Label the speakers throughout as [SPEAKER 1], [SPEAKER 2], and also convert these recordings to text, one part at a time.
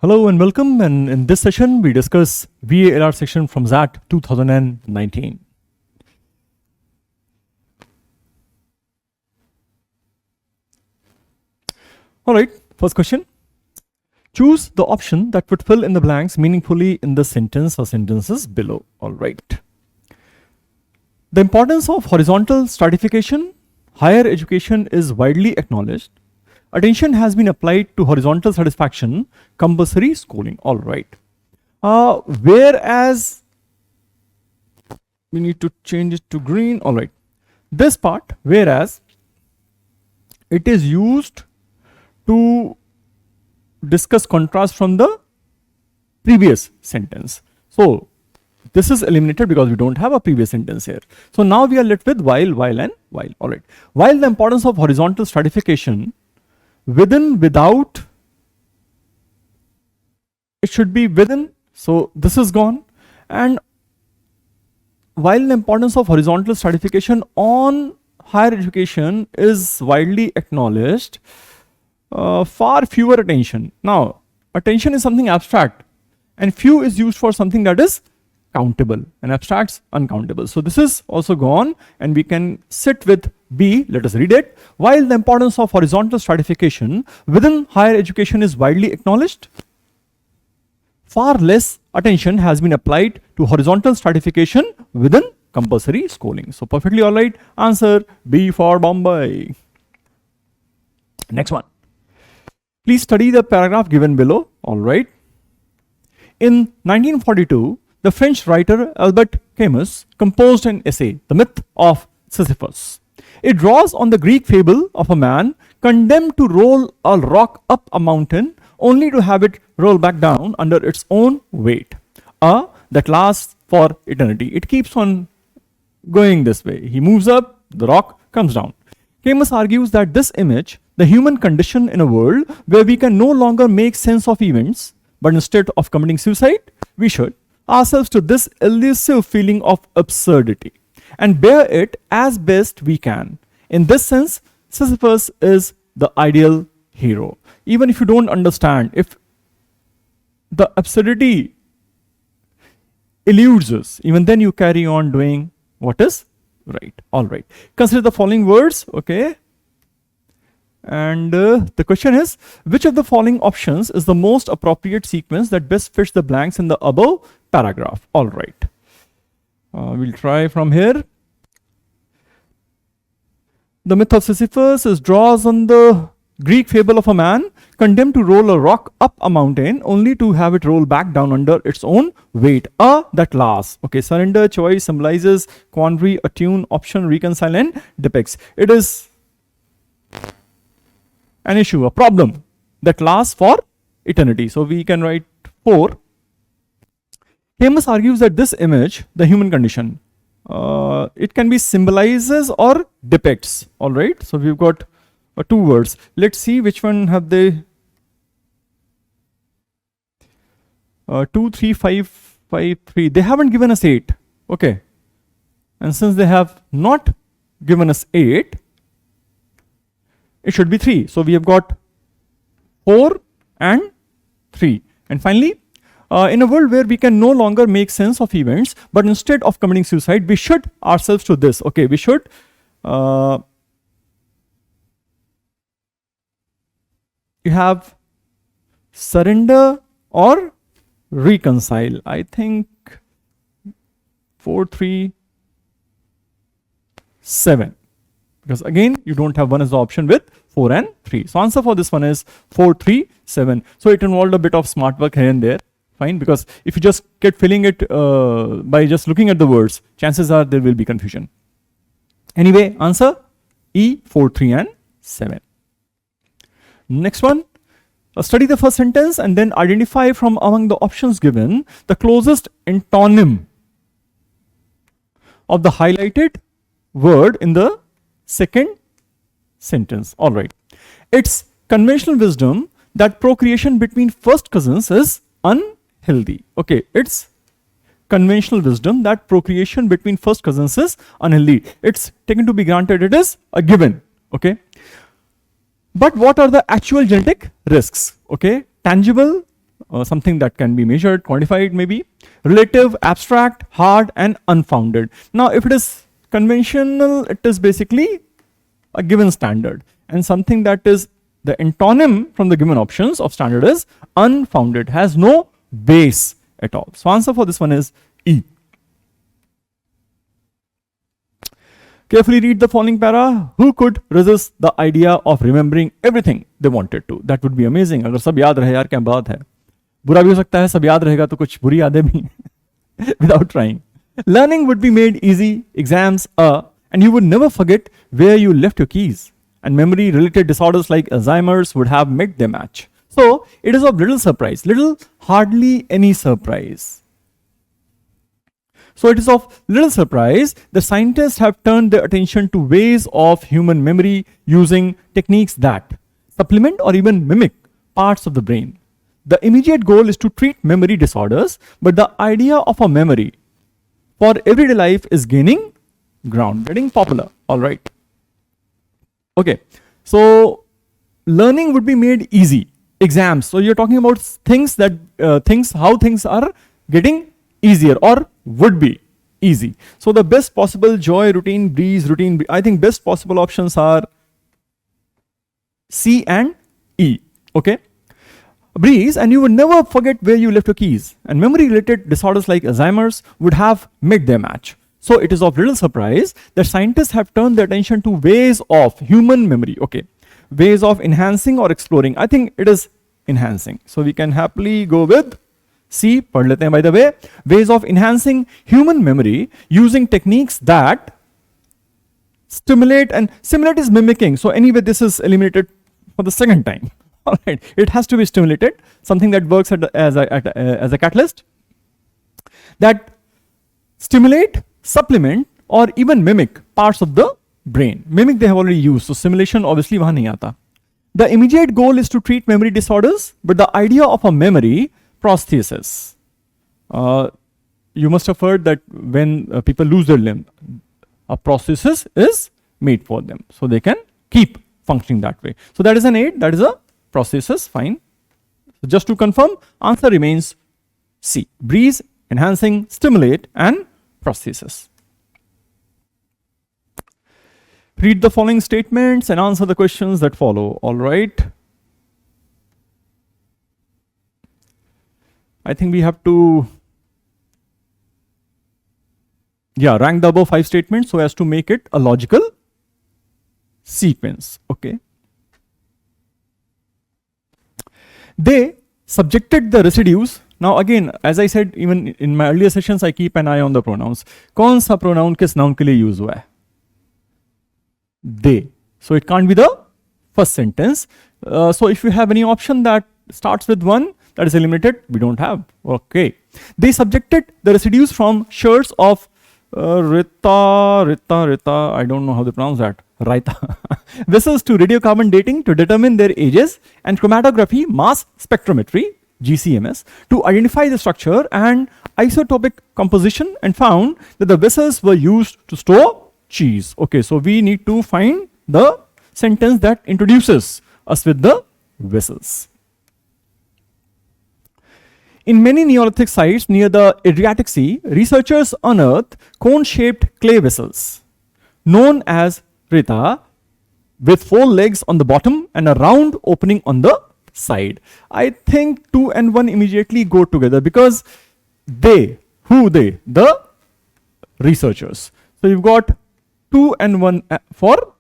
[SPEAKER 1] Hello and welcome, and in this session we discuss VALR section from XAT 2019. Alright, first question. Choose the option that would fill in the blanks meaningfully in the sentence or sentences below. Alright. The importance of horizontal stratification. Higher education is widely acknowledged. Attention has been applied to horizontal satisfaction, compulsory schooling. All right. Whereas we need to change it to green. All right. This part, whereas it is used to discuss contrast from the previous sentence. So this is eliminated because we don't have a previous sentence here. So now we are left with while, and while. All right. While the importance of horizontal stratification, within, without, it should be within, so this is gone. And while the importance of horizontal stratification on higher education is widely acknowledged, far fewer attention. Now attention is something abstract and few is used for something that is countable, and abstracts uncountable. So this is also gone and we can sit with B. Let us read it. While the importance of horizontal stratification within higher education is widely acknowledged, far less attention has been applied to horizontal stratification within compulsory schooling. So perfectly all right. Answer B for Bombay. Next one. Please study the paragraph given below. All right. In 1942, the French writer Albert Camus composed an essay, The Myth of Sisyphus. It draws on the Greek fable of a man condemned to roll a rock up a mountain only to have it roll back down under its own weight. That lasts for eternity. It keeps on going this way. He moves up, the rock comes down. Camus argues that this image, the human condition in a world where we can no longer make sense of events, but instead of committing suicide, we should ourselves to this elusive feeling of absurdity and bear it as best we can. In this sense, Sisyphus is the ideal hero. Even if you don't understand, if the absurdity eludes us, even then you carry on doing what is right. All right. Consider the following words, okay? And the question is, which of the following options is the most appropriate sequence that best fits the blanks in the above paragraph? All right. We'll try from here. The myth of Sisyphus is draws on the Greek fable of a man condemned to roll a rock up a mountain only to have it roll back down under its own weight. That lasts. Okay, surrender, choice, symbolizes, quandary, attune, option, reconcile, and depicts. It is an issue, a problem that lasts for eternity. So we can write 4. Camus argues that this image, the human condition, it can be symbolizes or depicts. All right. So we've got 2 words. Let's see which one have they. 2, 3, 5, 5, 3. They haven't given us 8. Okay. And since they have not given us 8, it should be 3. So we have got 4 and 3. And finally, in a world where we can no longer make sense of events, but instead of committing suicide, we should ourselves to this. Okay, we should you have surrender or reconcile. I think 4, 3, 7. Because again, you don't have 1 as the option with 4 and 3. So answer for this one is 4, 3, 7. So it involved a bit of smart work here and there. Fine, because if you just get filling it by just looking at the words, chances are there will be confusion. Anyway, answer E, 4, 3 and 7. Next one, study the first sentence and then identify from among the options given the closest antonym of the highlighted word in the second sentence. All right. It's conventional wisdom that procreation between first cousins is unhealthy. Okay, it's conventional wisdom that procreation between first cousins is unhealthy. It's taken to be granted, it is a given. Okay. But what are the actual genetic risks? Okay, tangible something that can be measured, quantified maybe. Relative, abstract, hard, and unfounded. Now, if it is conventional, it is basically a given standard, and something that is the antonym from the given options of standard is unfounded, has no base at all. So answer for this one is E. Carefully read the following para. Who could resist the idea of remembering everything they wanted to? That would be amazing. अगर सब याद रहे यार क्या बात है. बुरा भी हो सकता है, सब याद रहेगा तो कुछ बुरी यादें भी. Without trying. Learning would be made easy. Exams and you would never forget where you left your keys. And memory related disorders like Alzheimer's would have met their match. So it is of little surprise, hardly any surprise. So it is of little surprise that scientists have turned their attention to ways of human memory using techniques that supplement or even mimic parts of the brain. The immediate goal is to treat memory disorders, but the idea of a memory for everyday life is gaining ground, getting popular. All right. Okay. So learning would be made easy. Exams. So you're talking about things that how things are getting easier or would be easy. So the best possible joy, routine, breeze, routine. I think best possible options are C and E. Okay. Breeze, and you would never forget where you left your keys. And memory related disorders like Alzheimer's would have met their match. So it is of little surprise that scientists have turned their attention to ways of human memory. Okay. Ways of enhancing or exploring. I think it is enhancing. So we can happily go with C. Padh lete hain by the way. Ways of enhancing human memory using techniques that stimulate, and stimulate is mimicking. So anyway, this is eliminated for the second time. All right. It has to be stimulated. Something that works as a catalyst. That stimulate, supplement, or even mimic parts of the brain. Mimic they have already used. So simulation obviously wahan nahi aata. The immediate goal is to treat memory disorders, but the idea of a memory prosthesis. You must have heard that when people lose their limb, a prosthesis is made for them. So they can keep functioning that way. So that is an aid, that is a prosthesis, fine. So just to confirm, answer remains C. Breeze, enhancing, stimulate, and prosthesis. Read the following statements and answer the questions that follow. All right. I think we have to rank the above 5 statements so as to make it a logical sequence. Okay. They subjected the residues. Now again, as I said, even in my earlier sessions, I keep an eye on the pronouns. कौन सा pronoun किस noun के लिए use हुआ है? They. So it can't be the first sentence. So if you have any option that starts with 1, that is eliminated. We don't have. Okay. They subjected the residues from shirts of Rita, I don't know how they pronounce that. Raita. Vessels to radiocarbon dating to determine their ages, and chromatography, mass spectrometry, GCMS, to identify the structure and isotopic composition, and found that the vessels were used to store cheese. Okay, so we need to find the sentence that introduces us with the vessels. In many Neolithic sites near the Adriatic Sea, researchers unearthed cone-shaped clay vessels known as Rita, with 4 legs on the bottom and a round opening on the side. I think 2 and 1 immediately go together because they, who they? The researchers. So you've got 2 and 1 for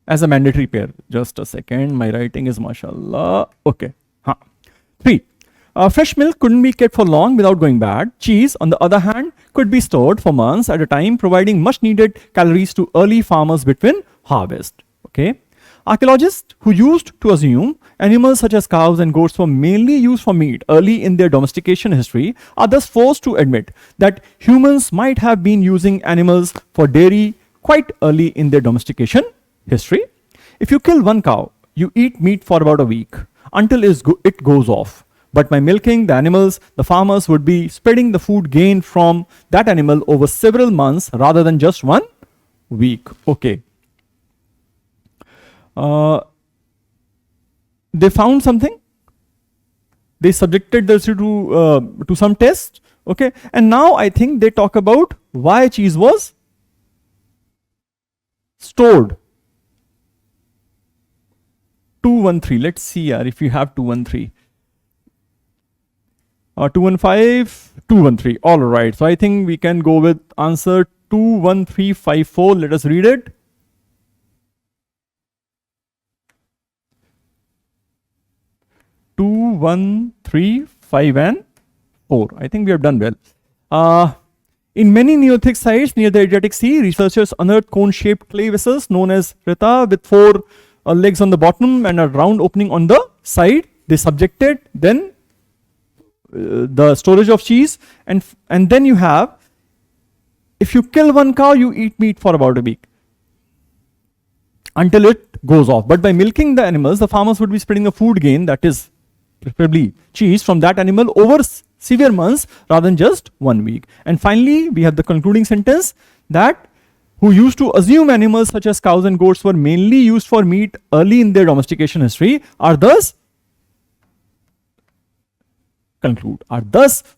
[SPEAKER 1] as a mandatory pair. Just a second, my writing is mashallah. Okay. 3. Fresh milk couldn't be kept for long without going bad. Cheese, on the other hand, could be stored for months at a time, providing much needed calories to early farmers between harvest. Okay. Archaeologists who used to assume animals such as cows and goats were mainly used for meat early in their domestication history are thus forced to admit that humans might have been using animals for dairy quite early in their domestication history. If you kill one cow, you eat meat for about a week until it goes off. But by milking the animals, the farmers would be spreading the food gained from that animal over several months rather than just 1 week. Okay. They found something. They subjected this to some test. Okay, and now I think they talk about why cheese was stored. 213. Let's see if you have 213. 215, 213. All right. So I think we can go with answer 21354. Let us read it. Two, 1, 3, 5, and 4. I think we have done well. In many Neolithic sites near the Adriatic Sea, researchers unearthed cone-shaped clay vessels known as reta with 4 legs on the bottom and a round opening on the side. They subjected then the storage of cheese, and then you have, if you kill one cow, you eat meat for about a week until it goes off. But by milking the animals, the farmers would be spreading the food gain, that is preferably cheese, from that animal over severe months rather than just 1 week. And finally, we have the concluding sentence that who used to assume animals such as cows and goats were mainly used for meat early in their domestication history are thus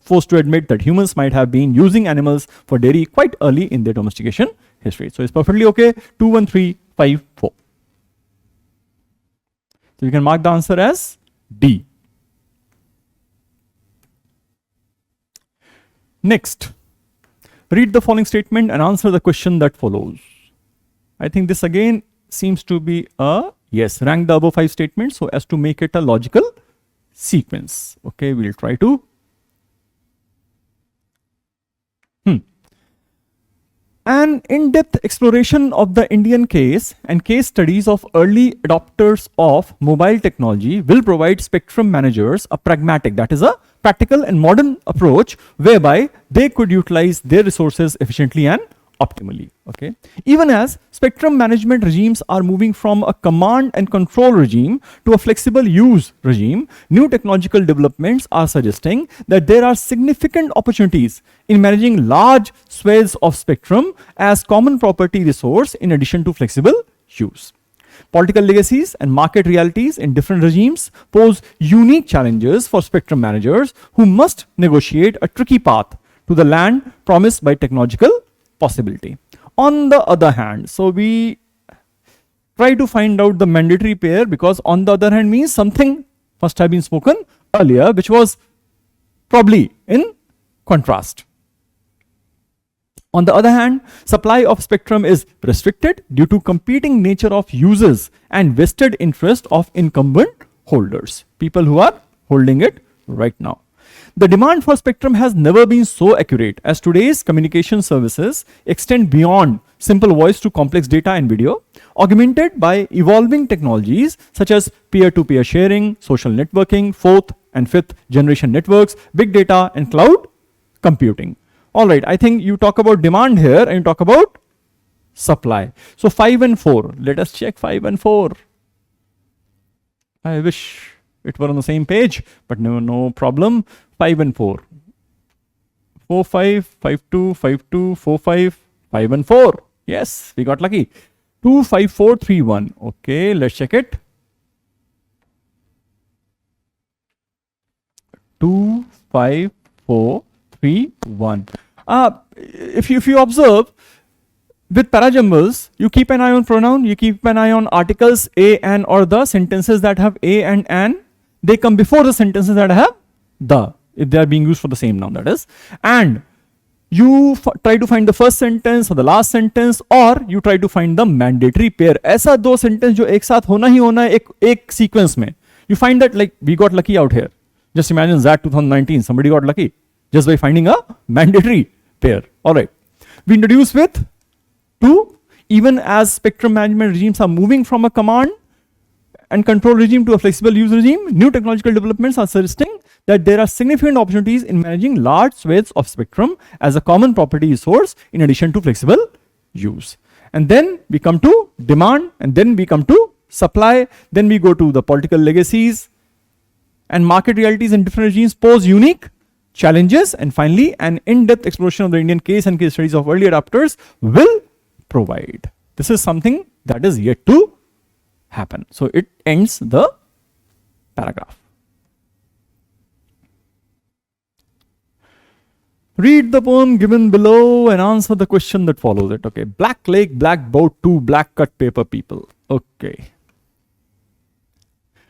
[SPEAKER 1] forced to admit that humans might have been using animals for dairy quite early in their domestication history. So it's perfectly okay. 21354. So you can mark the answer as D. Next, read the following statement and answer the question that follows. I think this again seems to be a yes. Rank the above 5 statements so as to make it a logical sequence. Okay, we'll try to. An in-depth exploration of the Indian case and case studies of early adopters of mobile technology will provide spectrum managers a pragmatic, that is a practical and modern approach whereby they could utilize their resources efficiently and optimally. Okay, even as spectrum management regimes are moving from a command and control regime to a flexible use regime, new technological developments are suggesting that there are significant opportunities in managing large swathes of spectrum as common property resource in addition to flexible use. Political legacies and market realities in different regimes pose unique challenges for spectrum managers who must negotiate a tricky path to the land promised by technological possibility. On the other hand, so we try to find out the mandatory pair, because on the other hand means something must have been spoken earlier which was probably in contrast. On the other hand, supply of spectrum is restricted due to competing nature of users and vested interest of incumbent holders, people who are holding it right now. The demand for spectrum has never been so accurate, as today's communication services extend beyond simple voice to complex data and video, augmented by evolving technologies such as peer-to-peer sharing, social networking, 4th and 5th generation networks, big data, and cloud computing. All right, I think you talk about demand here and you talk about supply. So 5 and 4, let us check 5 and 4. I wish it were on the same page, but no problem. 5 and 4. 4, 5, 5, 2, 5, 2, 4, 5, 5 and 4. Yes, we got lucky. 2, 5, 4, 3, 1. Okay, let's check it. 2, 5, 4, 3, 1. If you observe, with parajumbles, you keep an eye on pronoun, you keep an eye on articles a, an, or the. Sentences that have a and an, they come before the sentences that have the, if they are being used for the same noun, that is. And you try to find the first sentence or the last sentence, or you try to find the mandatory pair. ऐसा दो sentence जो एक साथ होना ही होना है एक sequence में. You find that, like, we got lucky out here. Just imagine that 2019, somebody got lucky just by finding a mandatory pair. All right. We introduce with 2, even as spectrum management regimes are moving from a command and control regime to a flexible use regime, new technological developments are suggesting that there are significant opportunities in managing large swathes of spectrum as a common property resource in addition to flexible use. And then we come to demand, and then we come to supply, then we go to the political legacies and market realities in different regimes pose unique challenges, and finally an in-depth exploration of the Indian case and case studies of early adopters will provide. This is something that is yet to happen. So it ends the paragraph. Read the poem given below and answer the question that follows it. Okay. Black lake, black boat, two black cut paper people. Okay.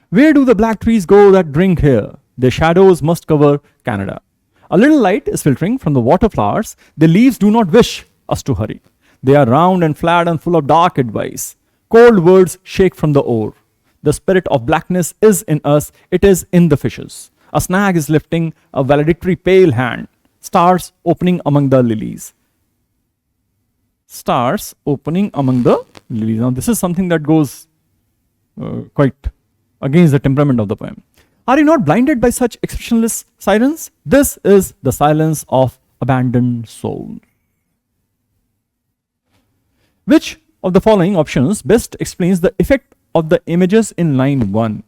[SPEAKER 1] Where do the black trees go that drink here? Their shadows must cover Canada. A little light is filtering from the water flowers. The leaves do not wish us to hurry. They are round and flat and full of dark advice. Cold words shake from the oar. The spirit of blackness is in us. It is in the fishes. A snag is lifting a valedictory pale hand. Stars opening among the lilies. Stars opening among the lilies. Now, this is something that goes quite against the temperament of the poem. Are you not blinded by such expressionless silence? This is the silence of abandoned soul. Which of the following options best explains the effect of the images in line 1?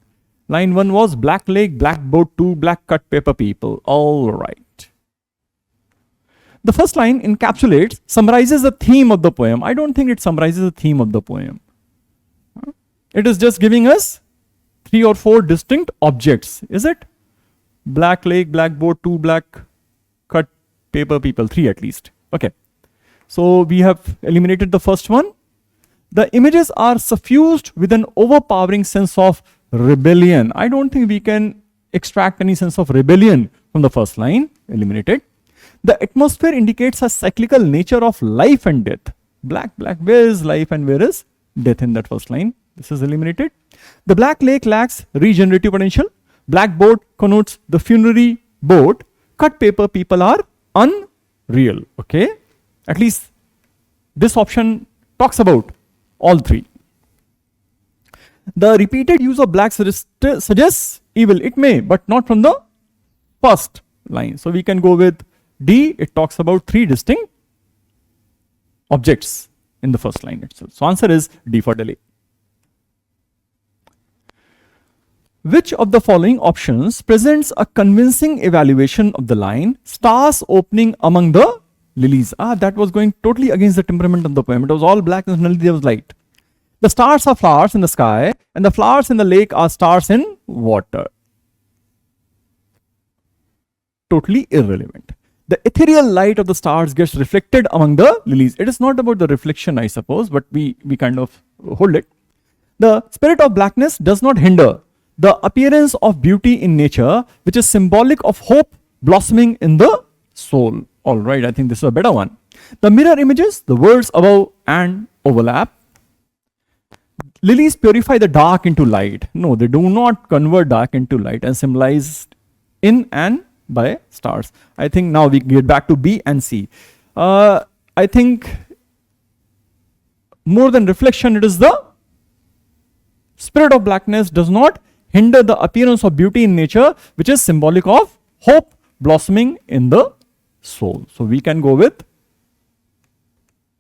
[SPEAKER 1] Line 1 was black lake, black boat, two black cut paper people. All right. The first line encapsulates, summarizes the theme of the poem. I don't think it summarizes the theme of the poem. It is just giving us 3 or 4 distinct objects. Is it? Black lake, black boat, two black cut paper people. 3 at least. Okay. So we have eliminated the first one. The images are suffused with an overpowering sense of rebellion. I don't think we can extract any sense of rebellion from the first line. Eliminated. The atmosphere indicates a cyclical nature of life and death. Black, black, where is life and where is death in that first line? This is eliminated. The black lake lacks regenerative potential. Black boat connotes the funerary boat. Cut paper people are unreal. Okay. At least this option talks about all 3. The repeated use of black suggests evil. It may, but not from the first line. So we can go with D. It talks about 3 distinct objects in the first line itself. So answer is D for Delhi. Which of the following options presents a convincing evaluation of the line stars opening among the lilies? That was going totally against the temperament of the poem. It was all black and suddenly there was light. The stars are flowers in the sky and the flowers in the lake are stars in water. Totally irrelevant. The ethereal light of the stars gets reflected among the lilies. It is not about the reflection, I suppose, but we kind of hold it. The spirit of blackness does not hinder the appearance of beauty in nature, which is symbolic of hope blossoming in the soul. All right, I think this is a better one. The mirror images, the words above and overlap. Lilies purify the dark into light. No, they do not convert dark into light and symbolized in and by stars. I think now we get back to B and C. I think more than reflection, it is the spirit of blackness does not hinder the appearance of beauty in nature, which is symbolic of hope blossoming in the soul. So we can go with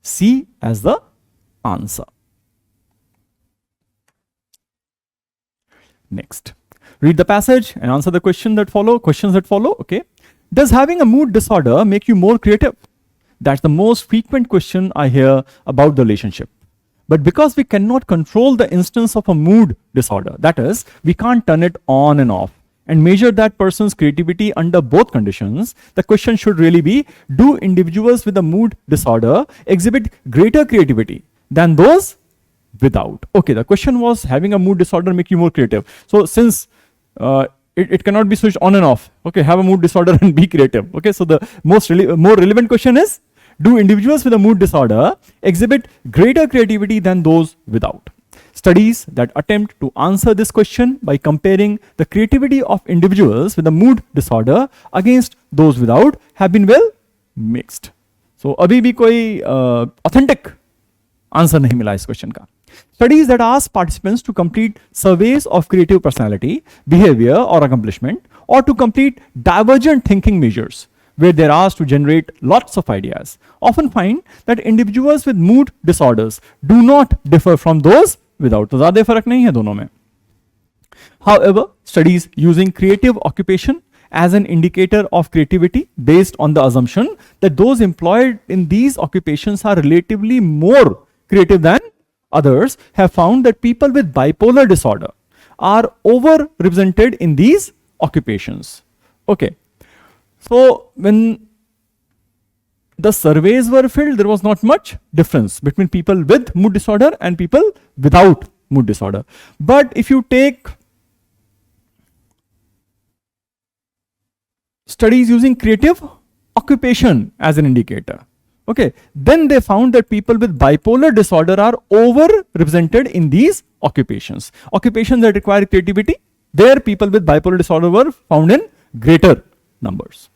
[SPEAKER 1] C as the answer. Next. Read the passage and answer the questions that follow. Okay. Does having a mood disorder make you more creative? That's the most frequent question I hear about the relationship. But because we cannot control the instance of a mood disorder, that is, we can't turn it on and off and measure that person's creativity under both conditions, the question should really be, do individuals with a mood disorder exhibit greater creativity than those without? Okay, the question was, having a mood disorder make you more creative. So since it cannot be switched on and off. Okay, have a mood disorder and be creative. Okay, so the more relevant question is, do individuals with a mood disorder exhibit greater creativity than those without? Studies that attempt to answer this question by comparing the creativity of individuals with a mood disorder against those without have been well mixed. So अभी भी कोई authentic answer नहीं मिला इस question का. Studies that ask participants to complete surveys of creative personality, behavior or accomplishment, or to complete divergent thinking measures where they're asked to generate lots of ideas, often find that individuals with mood disorders do not differ from those without. तो ज़्यादा फर्क नहीं है दोनों में. However, studies using creative occupation as an indicator of creativity based on the assumption that those employed in these occupations are relatively more creative than others have found that people with bipolar disorder are overrepresented in these occupations. Okay. So when the surveys were filled, there was not much difference between people with mood disorder and people without mood disorder. But if you take studies using creative occupation as an indicator, okay, then they found that people with bipolar disorder are overrepresented in these occupations. Occupations that require creativity, there people with bipolar disorder were found in greater numbers.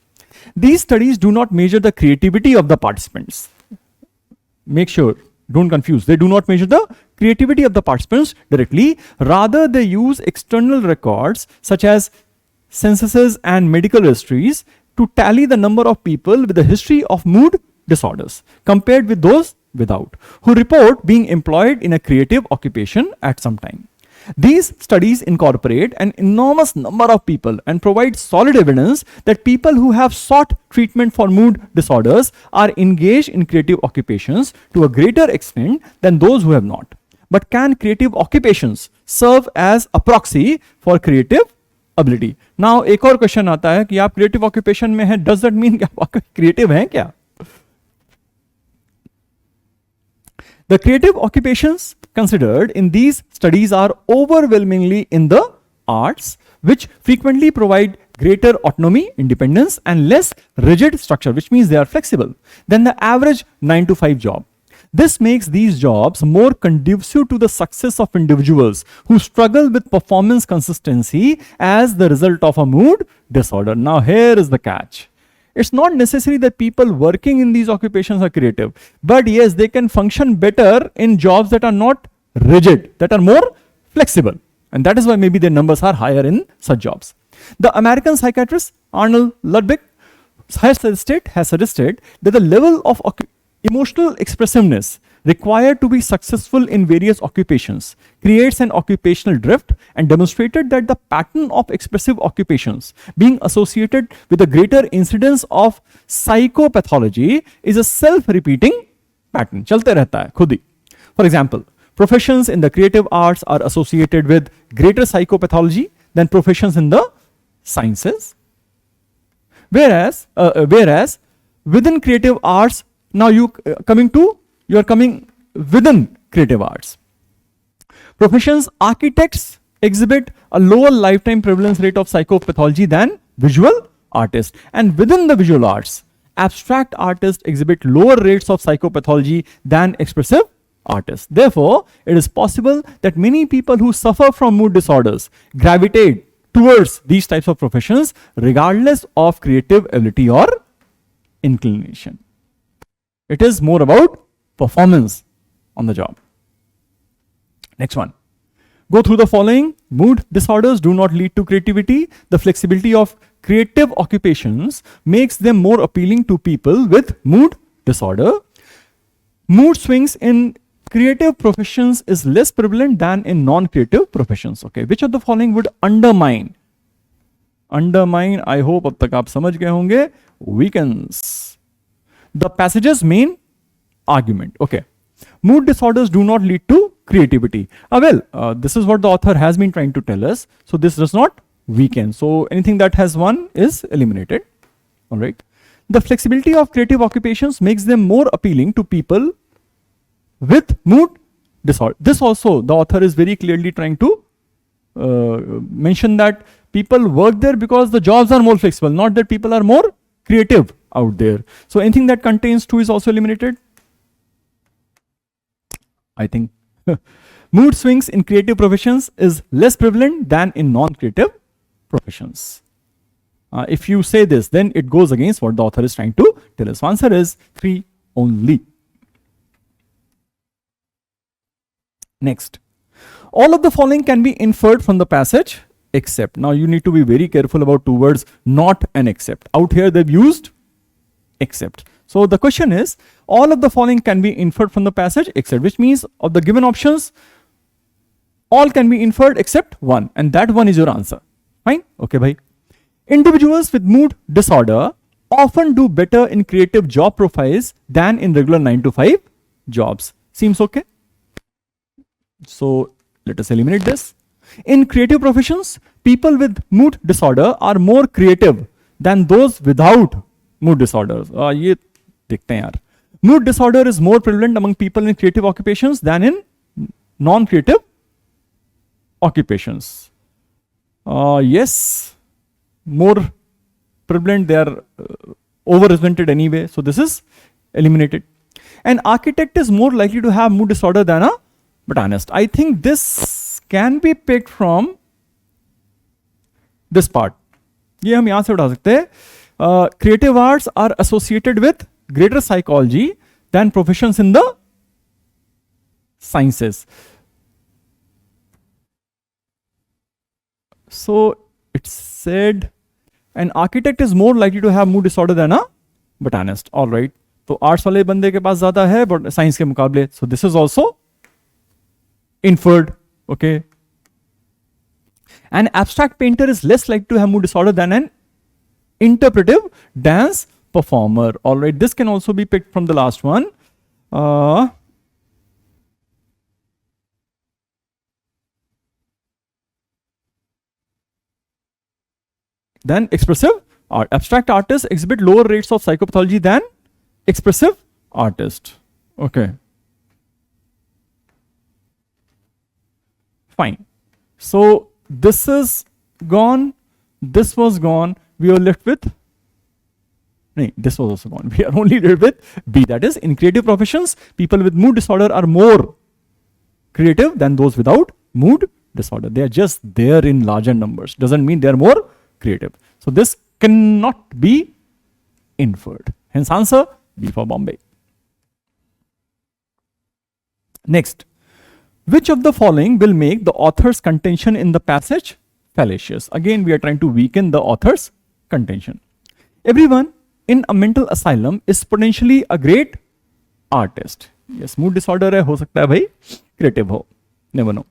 [SPEAKER 1] These studies do not measure the creativity of the participants. Make sure, don't confuse, they do not measure the creativity of the participants directly. Rather, they use external records such as censuses and medical histories to tally the number of people with a history of mood disorders compared with those without, who report being employed in a creative occupation at some time. These studies incorporate an enormous number of people and provide solid evidence that people who have sought treatment for mood disorders are engaged in creative occupations to a greater extent than those who have not. But can creative occupations serve as a proxy for creative ability? Now एक और question आता है कि आप creative occupation में हैं, does that mean कि आप creative हैं क्या? The creative occupations considered in these studies are overwhelmingly in the arts, which frequently provide greater autonomy, independence, and less rigid structure, which means they are flexible than the average 9-to-5 job. This makes these jobs more conducive to the success of individuals who struggle with performance consistency as the result of a mood disorder. Now, here is the catch. It's not necessary that people working in these occupations are creative, but yes, they can function better in jobs that are not rigid, that are more flexible. And that is why maybe their numbers are higher in such jobs. The American psychiatrist Arnold Ludwig has suggested that the level of emotional expressiveness required to be successful in various occupations creates an occupational drift, and demonstrated that the pattern of expressive occupations being associated with a greater incidence of psychopathology is a self-repeating pattern. Chalte rehta hai khud hi. For example, professions in the creative arts are associated with greater psychopathology than professions in the sciences. Whereas within creative arts, now you are coming within creative arts. Professions, architects exhibit a lower lifetime prevalence rate of psychopathology than visual artists. And within the visual arts, abstract artists exhibit lower rates of psychopathology than expressive artists. Therefore, it is possible that many people who suffer from mood disorders gravitate towards these types of professions regardless of creative ability or inclination. It is more about performance on the job. Next one. Go through the following. Mood disorders do not lead to creativity. The flexibility of creative occupations makes them more appealing to people with mood disorder. Mood swings in creative professions is less prevalent than in non-creative professions. Okay, which of the following would undermine, I hope अब तक आप समझ गए होंगे, weakens the passage's main argument. Okay, mood disorders do not lead to creativity. This is what the author has been trying to tell us. So this does not weaken. So anything that has one is eliminated. All right. The flexibility of creative occupations makes them more appealing to people with mood disorder. This also, the author is very clearly trying to mention that people work there because the jobs are more flexible, not that people are more creative out there. So anything that contains two is also eliminated. I think mood swings in creative professions is less prevalent than in non-creative professions. If you say this, then it goes against what the author is trying to tell us. Answer is 3 only. Next, all of the following can be inferred from the passage except. Now you need to be very careful about two words, not and except. Out here they've used except. So the question is, all of the following can be inferred from the passage except, which means of the given options, all can be inferred except one, and that one is your answer. Fine? Okay, bhai. Individuals with mood disorder often do better in creative job profiles than in regular 9-to-5 jobs. Seems okay? So let us eliminate this. In creative professions, people with mood disorder are more creative than those without mood disorders. ये देखते हैं यार. Mood disorder is more prevalent among people in creative occupations than in non-creative occupations. Yes, more prevalent. They are overrepresented anyway, so this is eliminated. An architect is more likely to have mood disorder than a botanist. I think this can be picked from this part. ये हम यहां से उठा सकते हैं. Creative arts are associated with greater psychology than professions in the sciences. So it said an architect is more likely to have mood disorder than a botanist. All right. तो arts वाले बंदे के पास ज्यादा है बट साइंस के मुकाबले. So this is also inferred. Okay. An abstract painter is less likely to have mood disorder than an interpretive dance performer. All right, this can also be picked from the last one. Then expressive art. Abstract artists exhibit lower rates of psychopathology than expressive artists. Okay. Fine. So this is gone. This was gone. We are left with. No, this was also gone. We are only left with B. That is, in creative professions, people with mood disorder are more creative than those without mood disorder. They are just there in larger numbers. Doesn't mean they are more creative. So this cannot be inferred. Hence answer B for Bombay. Next. Which of the following will make the author's contention in the passage fallacious? Again, we are trying to weaken the author's contention. Everyone in a mental asylum is potentially a great artist. Yes, mood disorder है, हो सकता है भाई creative हो. Never know.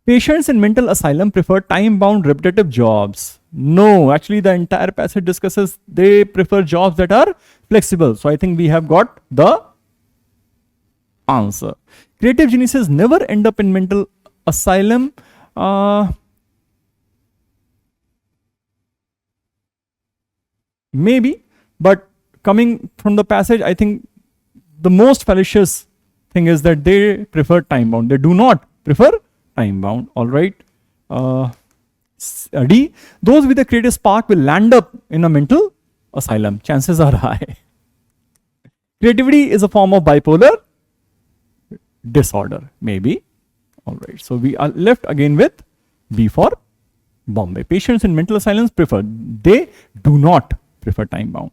[SPEAKER 1] Patients in mental asylum prefer time-bound repetitive jobs. No, actually the entire passage discusses they prefer jobs that are flexible. So I think we have got the answer. Creative geniuses never end up in mental asylum. Maybe, but coming from the passage, I think the most fallacious thing is that they prefer time bound. They do not prefer time bound. All right. D. Those with a creative spark will land up in a mental asylum. Chances are high. Creativity is a form of bipolar disorder, maybe. All right, so we are left again with B for Bombay. Patients in mental asylums prefer, they do not prefer time bound.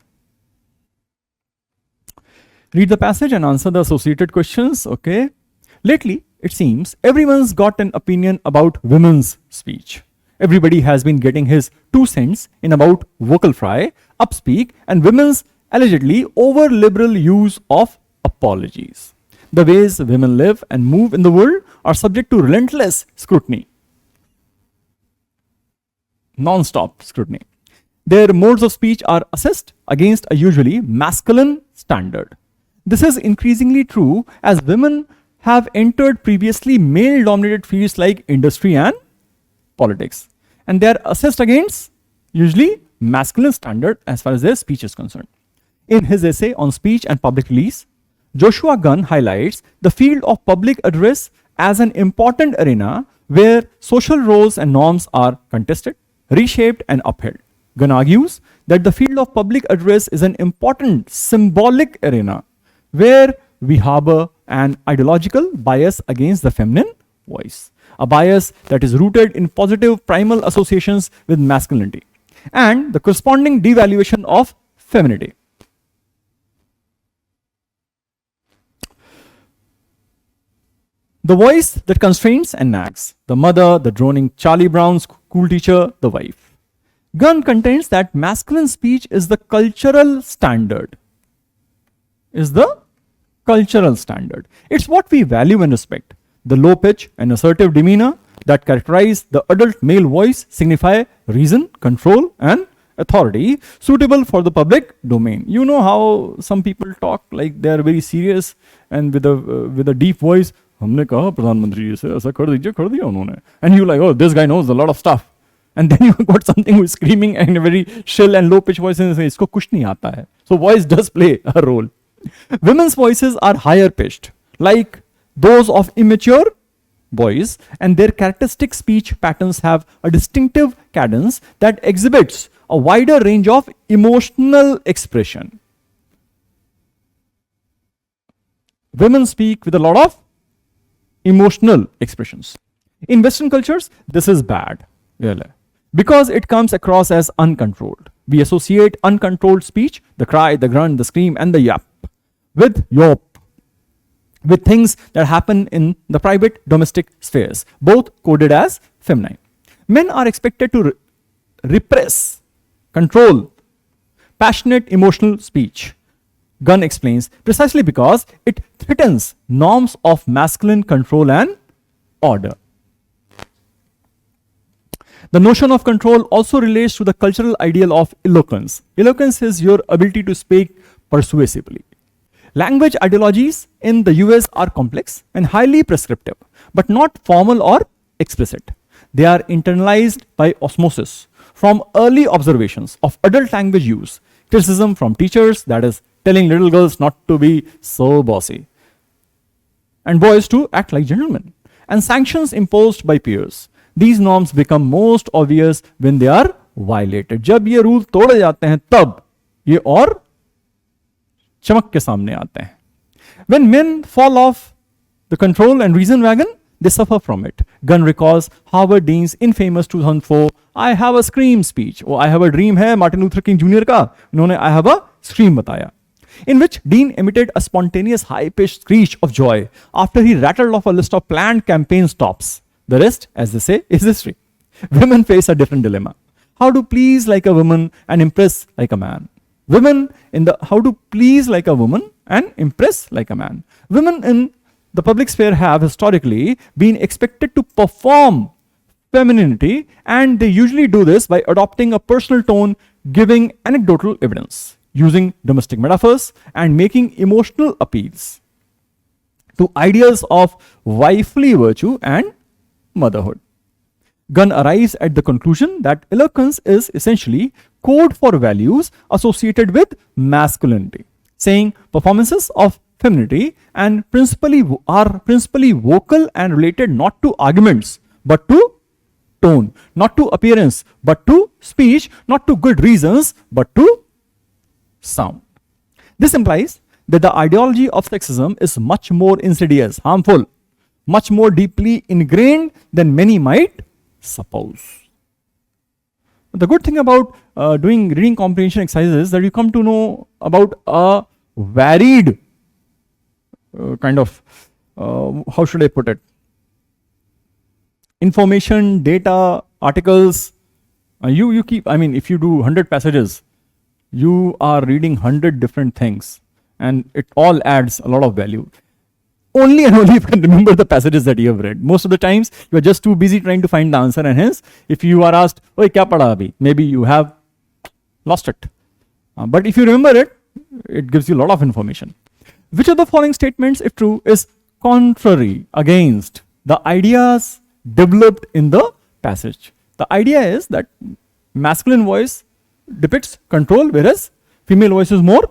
[SPEAKER 1] Read the passage and answer the associated questions. Okay. Lately, it seems everyone's got an opinion about women's speech. Everybody has been getting his 2 cents in about vocal fry, upspeak, and women's allegedly over liberal use of apologies. The ways women live and move in the world are subject to relentless scrutiny. Non-stop scrutiny. Their modes of speech are assessed against a usually masculine standard. This is increasingly true as women have entered previously male-dominated fields like industry and politics. And they are assessed against usually masculine standard as far as their speech is concerned. In his essay on speech and public release, Joshua Gunn highlights the field of public address as an important arena where social roles and norms are contested, reshaped, and upheld. Gunn argues that the field of public address is an important symbolic arena where we harbor an ideological bias against the feminine voice, a bias that is rooted in positive primal associations with masculinity and the corresponding devaluation of femininity. The voice that constrains and nags, the mother, the droning Charlie Brown school teacher, the wife. Gunn contends that masculine speech is the cultural standard. It's what we value and respect. The low pitch and assertive demeanor that characterize the adult male voice signify reason, control, and authority suitable for the public domain. You know how some people talk like they are very serious and with a deep voice. हमने कहा प्रधानमंत्री जी से ऐसा कर दिया उन्होंने. And you like, oh, this guy knows a lot of stuff. And then you got something who is screaming in a very shrill and low pitch voice and say, इसको कुछ नहीं आता है. So voice does play a role. Women's voices are higher pitched, like those of immature boys, and their characteristic speech patterns have a distinctive cadence that exhibits a wider range of emotional expression. Women speak with a lot of emotional expressions. In Western cultures, this is bad, really, because it comes across as uncontrolled. We associate uncontrolled speech, the cry, the grunt, the scream, and the yap, with things that happen in the private domestic spheres, both coded as feminine. Men are expected to repress, control passionate emotional speech. Gunn explains, precisely because it threatens norms of masculine control and order. The notion of control also relates to the cultural ideal of eloquence. Eloquence is your ability to speak persuasively. Language ideologies in the US are complex and highly prescriptive, but not formal or explicit. They are internalized by osmosis from early observations of adult language use, criticism from teachers, that is, telling little girls not to be so bossy, and boys to act like gentlemen, and sanctions imposed by peers. These norms become most obvious when they are violated. जब ये rule तोड़े जाते हैं तब ये और चमक के सामने आते हैं. When men fall off the control and reason wagon, they suffer from it. Gunn recalls Howard Dean's infamous 2004 I have a scream speech. I have a dream है Martin Luther King Jr. का, इन्होंने I have a scream बताया, in which Dean emitted a spontaneous high-pitched screech of joy after he rattled off a list of planned campaign stops. The rest, as they say, is history. Women face a different dilemma. How to please like a woman and impress like a man. How to please like a woman and impress like a man. Women in the public sphere have historically been expected to perform femininity, and they usually do this by adopting a personal tone, giving anecdotal evidence, using domestic metaphors, and making emotional appeals to ideas of wifely virtue and motherhood. Gunn arrives at the conclusion that eloquence is essentially code for values associated with masculinity, saying performances of femininity and are principally vocal and related not to arguments but to tone, not to appearance but to speech, not to good reasons but to sound. This implies that the ideology of sexism is much more insidious, harmful, much more deeply ingrained than many might suppose. The good thing about doing reading comprehension exercises is that you come to know about a varied kind of, how should I put it, information, data, articles. You keep, if you do 100 passages, you are reading 100 different things, and it all adds a lot of value. Only and only if you can remember the passages that you have read. Most of the times, you are just too busy trying to find the answer, and hence, if you are asked, "Oi, kya padha abhi?" maybe you have lost it. But if you remember it, it gives you a lot of information. Which of the following statements, if true, is contrary against the ideas developed in the passage? The idea is that masculine voice depicts control, whereas female voice is more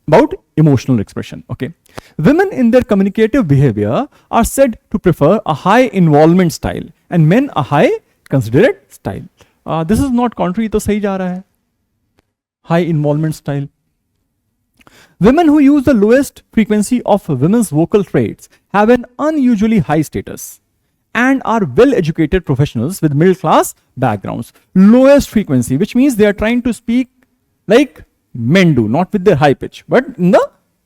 [SPEAKER 1] about emotional expression. Okay. Women in their communicative behavior are said to prefer a high involvement style, and men a high considerate style. This is not contrary, to sahi ja raha hai. High involvement style. Women who use the lowest frequency of women's vocal traits have an unusually high status and are well-educated professionals with middle-class backgrounds. Lowest frequency, which means they are trying to speak like men do, not with their high pitch, but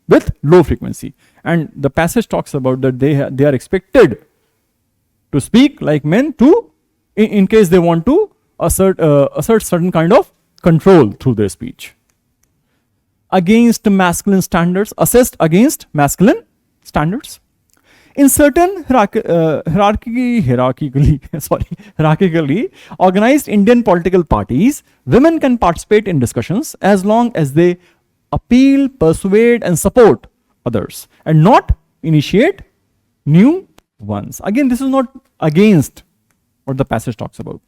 [SPEAKER 1] with low frequency. And the passage talks about that they are expected to speak like men in case they want to assert certain kind of control through their speech. Against masculine standards, assessed against masculine standards. In certain hierarchically organized Indian political parties, women can participate in discussions as long as they appeal, persuade, and support others, and not initiate new ones. Again, this is not against what the passage talks about.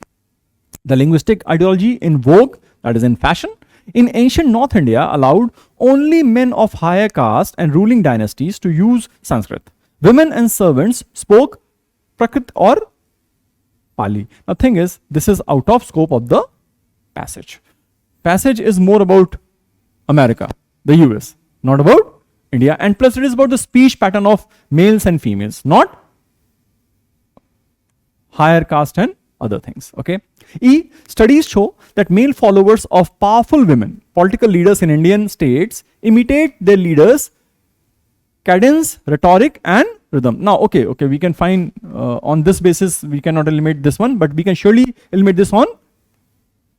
[SPEAKER 1] The linguistic ideology in vogue, that is in fashion, in ancient North India allowed only men of higher caste and ruling dynasties to use Sanskrit. Women and servants spoke Prakrit or Pali. Now, thing is, this is out of scope of the passage. Passage is more about America, the US, not about India, and plus it is about the speech pattern of males and females, not higher caste and other things. Okay. E. Studies show that male followers of powerful women, political leaders in Indian states, imitate their leaders' cadence, rhetoric, and rhythm. Now, okay, we can find on this basis, we cannot eliminate this one, but we can surely eliminate this on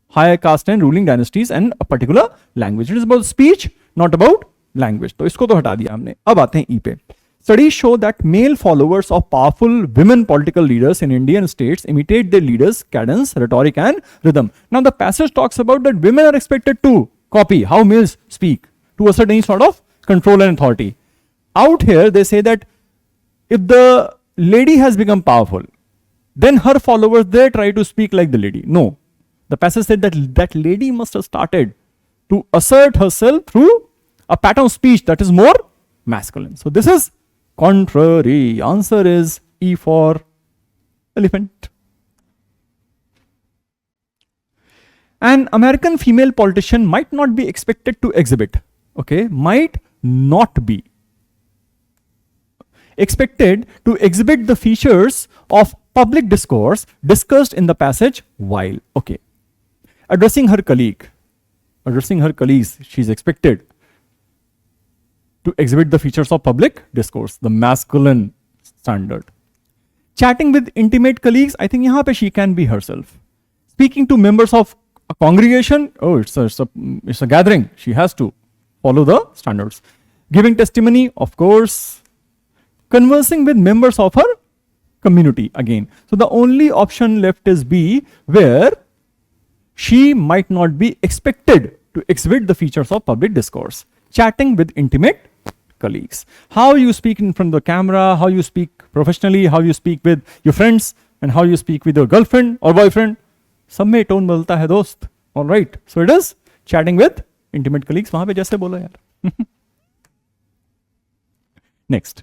[SPEAKER 1] higher caste and ruling dynasties and a particular language. It is about speech, not about language. तो इसको तो हटा दिया हमने. अब आते हैं E पे. Studies show that male followers of powerful women political leaders in Indian states imitate their leaders' cadence, rhetoric, and rhythm. Now, the passage talks about that women are expected to copy how males speak to assert any sort of control and authority. Out here, they say that if the lady has become powerful, then her followers, they try to speak like the lady. No. The passage said that that lady must have started to assert herself through a pattern of speech that is more masculine. So, this is contrary. Answer is E for elephant. An American female politician might not be expected to exhibit, okay, might not be expected to exhibit the features of public discourse discussed in the passage while, okay, addressing her colleagues, she is expected to exhibit the features of public discourse, the masculine standard. Chatting with intimate colleagues, I think yahan pe she can be herself. Speaking to members of a congregation, oh, it's a gathering, she has to follow the standards. Giving testimony, of course. Conversing with members of her community, again. So the only option left is B, where she might not be expected to exhibit the features of public discourse. Chatting with intimate colleagues. How you speak in front of the camera, how you speak professionally, how you speak with your friends, and how you speak with your girlfriend or boyfriend. सब में tone बदलता है दोस्त. All right. So it is chatting with intimate colleagues. वहाँ पे जैसे बोला यार. Next.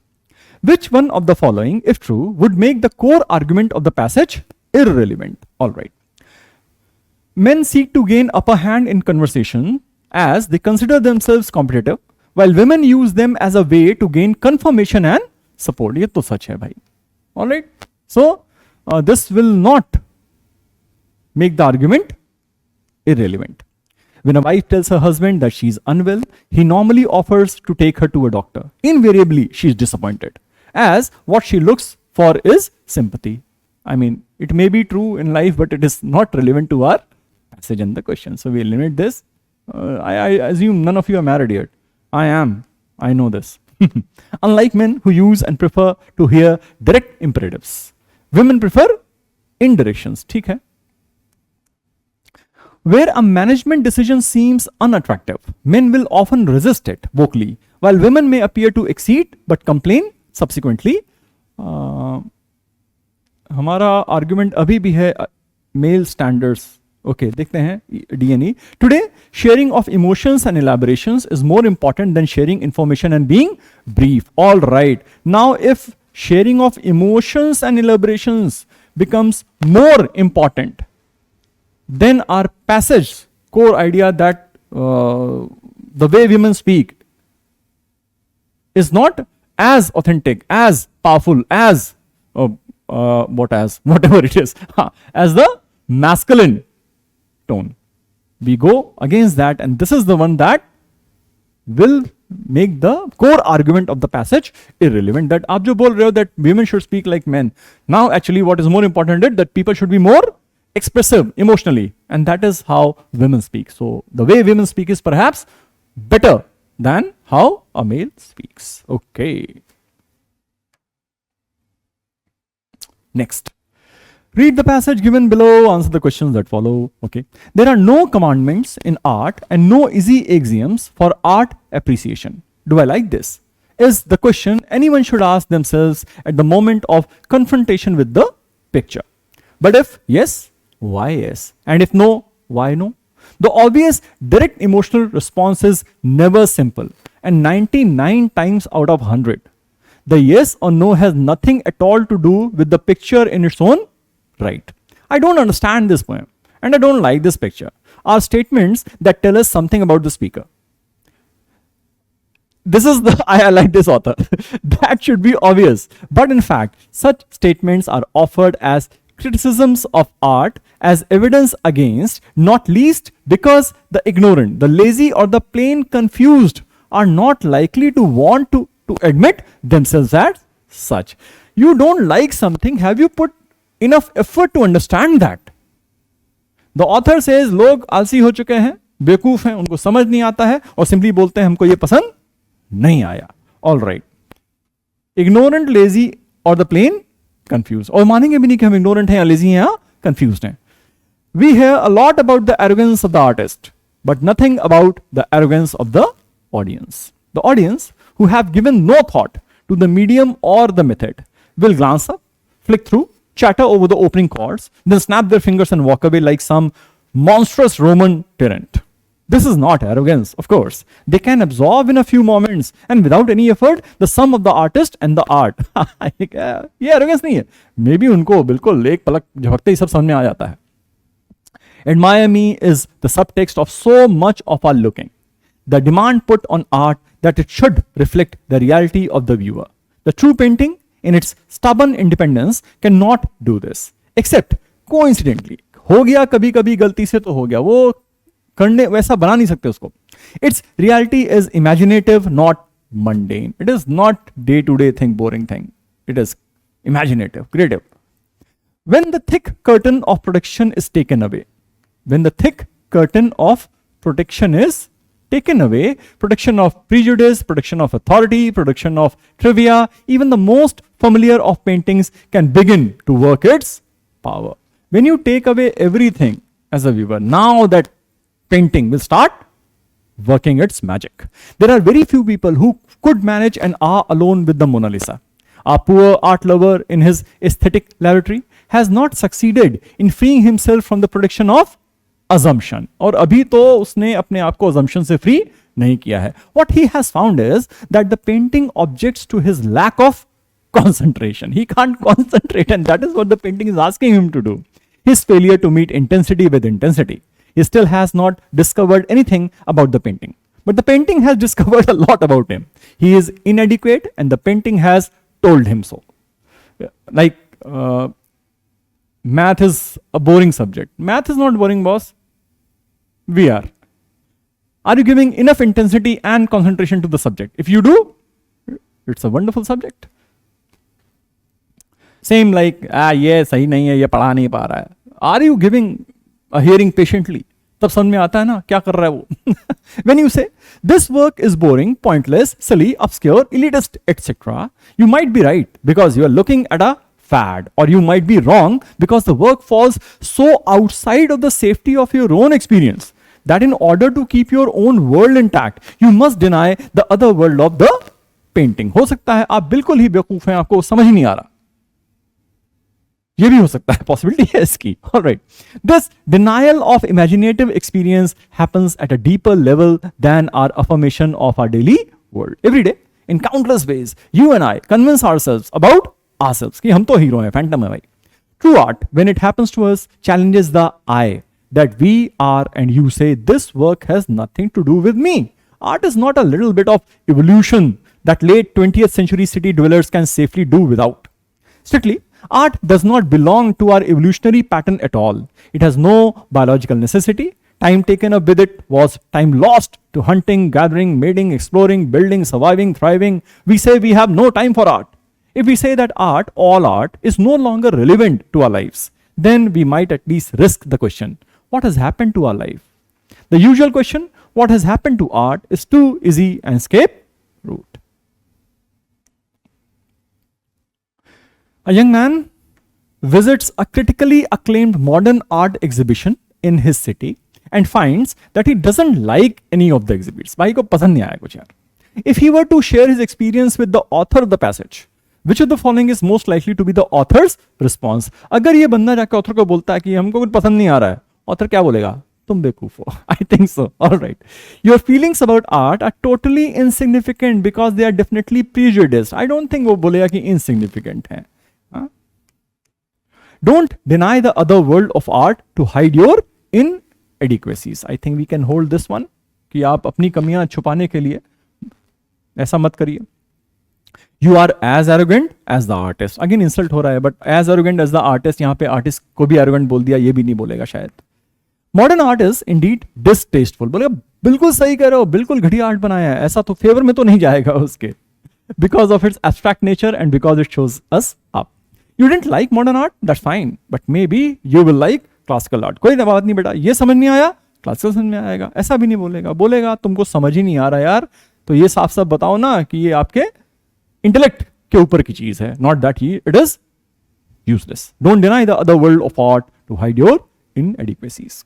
[SPEAKER 1] Which one of the following, if true, would make the core argument of the passage irrelevant? All right. Men seek to gain upper hand in conversation as they consider themselves competitive, while women use them as a way to gain confirmation and support. ये तो सच है भाई. All right. So this will not make the argument irrelevant. When a wife tells her husband that she is unwell, he normally offers to take her to a doctor. Invariably, she is disappointed, as what she looks for is sympathy. I mean, it may be true in life, but it is not relevant to our passage and the question. So we eliminate this. I assume none of you are married yet. I am. I know this. Unlike men who use and prefer to hear direct imperatives, women prefer indirections. ठीक है? Where a management decision seems unattractive, men will often resist it vocally, while women may appear to accede but complain subsequently. हमारा argument अभी भी है male standards. Okay, देखते हैं D&E. Today, sharing of emotions and elaborations is more important than sharing information and being brief. All right. Now, if sharing of emotions and elaborations becomes more important, then our passage core idea that the way women speak is not as authentic, as powerful, as whatever it is, as the masculine tone. We go against that, and this is the one that will make the core argument of the passage irrelevant. That आप जो बोल रहे हो that women should speak like men. Now, actually, what is more important is that people should be more expressive emotionally, and that is how women speak. So the way women speak is perhaps better than how a male speaks. Okay. Next. Read the passage given below, answer the questions that follow. Okay. There are no commandments in art and no easy axioms for art appreciation. Do I like this? Is the question anyone should ask themselves at the moment of confrontation with the picture. But if yes, why yes? And if no, why no? The obvious direct emotional response is never simple, and 99 times out of 100, the yes or no has nothing at all to do with the picture in its own right. I don't understand this poem, and I don't like this picture, are statements that tell us something about the speaker. This is the, I like this author. That should be obvious. But in fact, such statements are offered as criticisms of art, as evidence against, not least because the ignorant, the lazy, or the plain confused are not likely to want to admit themselves as such. You don't like something, have you put enough effort to understand that? The author says लोग आलसी हो चुके हैं, बेवकूफ हैं, उनको समझ नहीं आता है और सिंपली बोलते हैं हमको ये पसंद नहीं आया. All right. Ignorant, lazy or the plain confused. और मानेंगे भी नहीं कि हम ignorant हैं या lazy हैं या confused हैं. We hear a lot about the arrogance of the artist, but nothing about the arrogance of the audience. The audience, who have given no thought to the medium or the method, will glance up, flick through, chatter over the opening chords, then snap their fingers and walk away like some monstrous Roman tyrant. This is not arrogance, of course. They can absorb in a few moments and without any effort the sum of the artist and the art. ये arrogance नहीं है. Maybe उनको बिल्कुल एक पलक झपकते ही सब समझ में आ जाता है. Admire me is the subtext of so much of our looking. The demand put on art that it should reflect the reality of the viewer. The true painting, in its stubborn independence, cannot do this. Except, coincidentally, हो गया कभी कभी गलती से तो हो गया, वो करने वैसा बना नहीं सकते उसको. Its reality is imaginative, not mundane. It is not day-to-day thing, boring thing. It is imaginative, creative. When the thick curtain of protection is taken away, when the thick curtain of protection is taken away, protection of prejudice, protection of authority, protection of trivia, even the most familiar of paintings can begin to work its power. When you take away everything as a viewer, now that painting will start working its magic. There are very few people who could manage an hour alone with the Mona Lisa. Our poor art lover in his aesthetic laboratory has not succeeded in freeing himself from the protection of assumption. और अभी तो उसने अपने आप को assumption से free नहीं किया है. What he has found is that the painting objects to his lack of concentration. He can't concentrate, and that is what the painting is asking him to do. His failure to meet intensity with intensity. He still has not discovered anything about the painting. But the painting has discovered a lot about him. He is inadequate and the painting has told him so. Like math is a boring subject. Math is not boring, boss. We are. Are you giving enough intensity and concentration to the subject? If you do, it's a wonderful subject. Same like, ये सही नहीं है, ये पढ़ा नहीं पा रहा है. Are you giving a hearing patiently? तब समझ में आता है ना क्या कर रहा है वो. When you say this work is boring, pointless, silly, obscure, elitist, etc., you might be right because you are looking at a fad, or you might be wrong because the work falls so outside of the safety of your own experience that in order to keep your own world intact, you must deny the other world of the painting. हो सकता है आप बिल्कुल ही बेवकूफ हैं, आपको समझ ही नहीं आ रहा. ये भी हो सकता है, possibility है इसकी. All right. This denial of imaginative experience happens at a deeper level than our affirmation of our daily world. Every day, in countless ways, you and I convince ourselves about ourselves कि हम तो hero हैं, phantom है भाई. True art, when it happens to us, challenges the I that we are, and you say this work has nothing to do with me. Art is not a little bit of evolution that late 20th century city dwellers can safely do without. Strictly, art does not belong to our evolutionary pattern at all. It has no biological necessity. Time taken up with it was time lost to hunting, gathering, mating, exploring, building, surviving, thriving. We say we have no time for art. If we say that art, all art, is no longer relevant to our lives, then we might at least risk the question, what has happened to our life? The usual question, what has happened to art, is too easy an escape route. A young man visits a critically acclaimed modern art exhibition in his city and finds that he doesn't like any of the exhibits. भाई को पसंद नहीं आया कुछ यार. If he were to share his experience with the author of the passage, which of the following is most likely to be the author's response? अगर ये बंदा जाके author को बोलता है कि हमको कुछ पसंद नहीं आ रहा है, author क्या बोलेगा? तुम बेवकूफ हो. I think so. All right. Your feelings about art are totally insignificant because they are definitely prejudiced. I don't think वो बोलेगा कि insignificant है. हाँ? Don't deny the other world of art to hide your inadequacies. I think we can hold this one. कि आप अपनी कमियां छुपाने के लिए ऐसा मत करिए. You are as arrogant as the artist. Again insult हो रहा है, but as arrogant as the artist, यहाँ पे artist को भी arrogant बोल दिया, ये भी नहीं बोलेगा शायद. Modern art is indeed distasteful. बोलेगा बिल्कुल सही कह रहे हो, बिल्कुल घटिया आर्ट बनाया है, ऐसा तो फेवर में तो नहीं जाएगा उसके. Because of its abstract nature and because it shows us up. You didn't like modern art? That's fine. But maybe you will like classical art. कोई बात नहीं बेटा, ये समझ नहीं आया, क्लासिकल समझ में आएगा. ऐसा भी नहीं बोलेगा. बोलेगा तुमको समझ ही नहीं आ रहा यार, तो ये साफ साफ बताओ ना कि ये आपके इंटेलेक्ट के ऊपर की चीज है. Not that it is useless. Don't deny the other world of art to hide your inadequacies.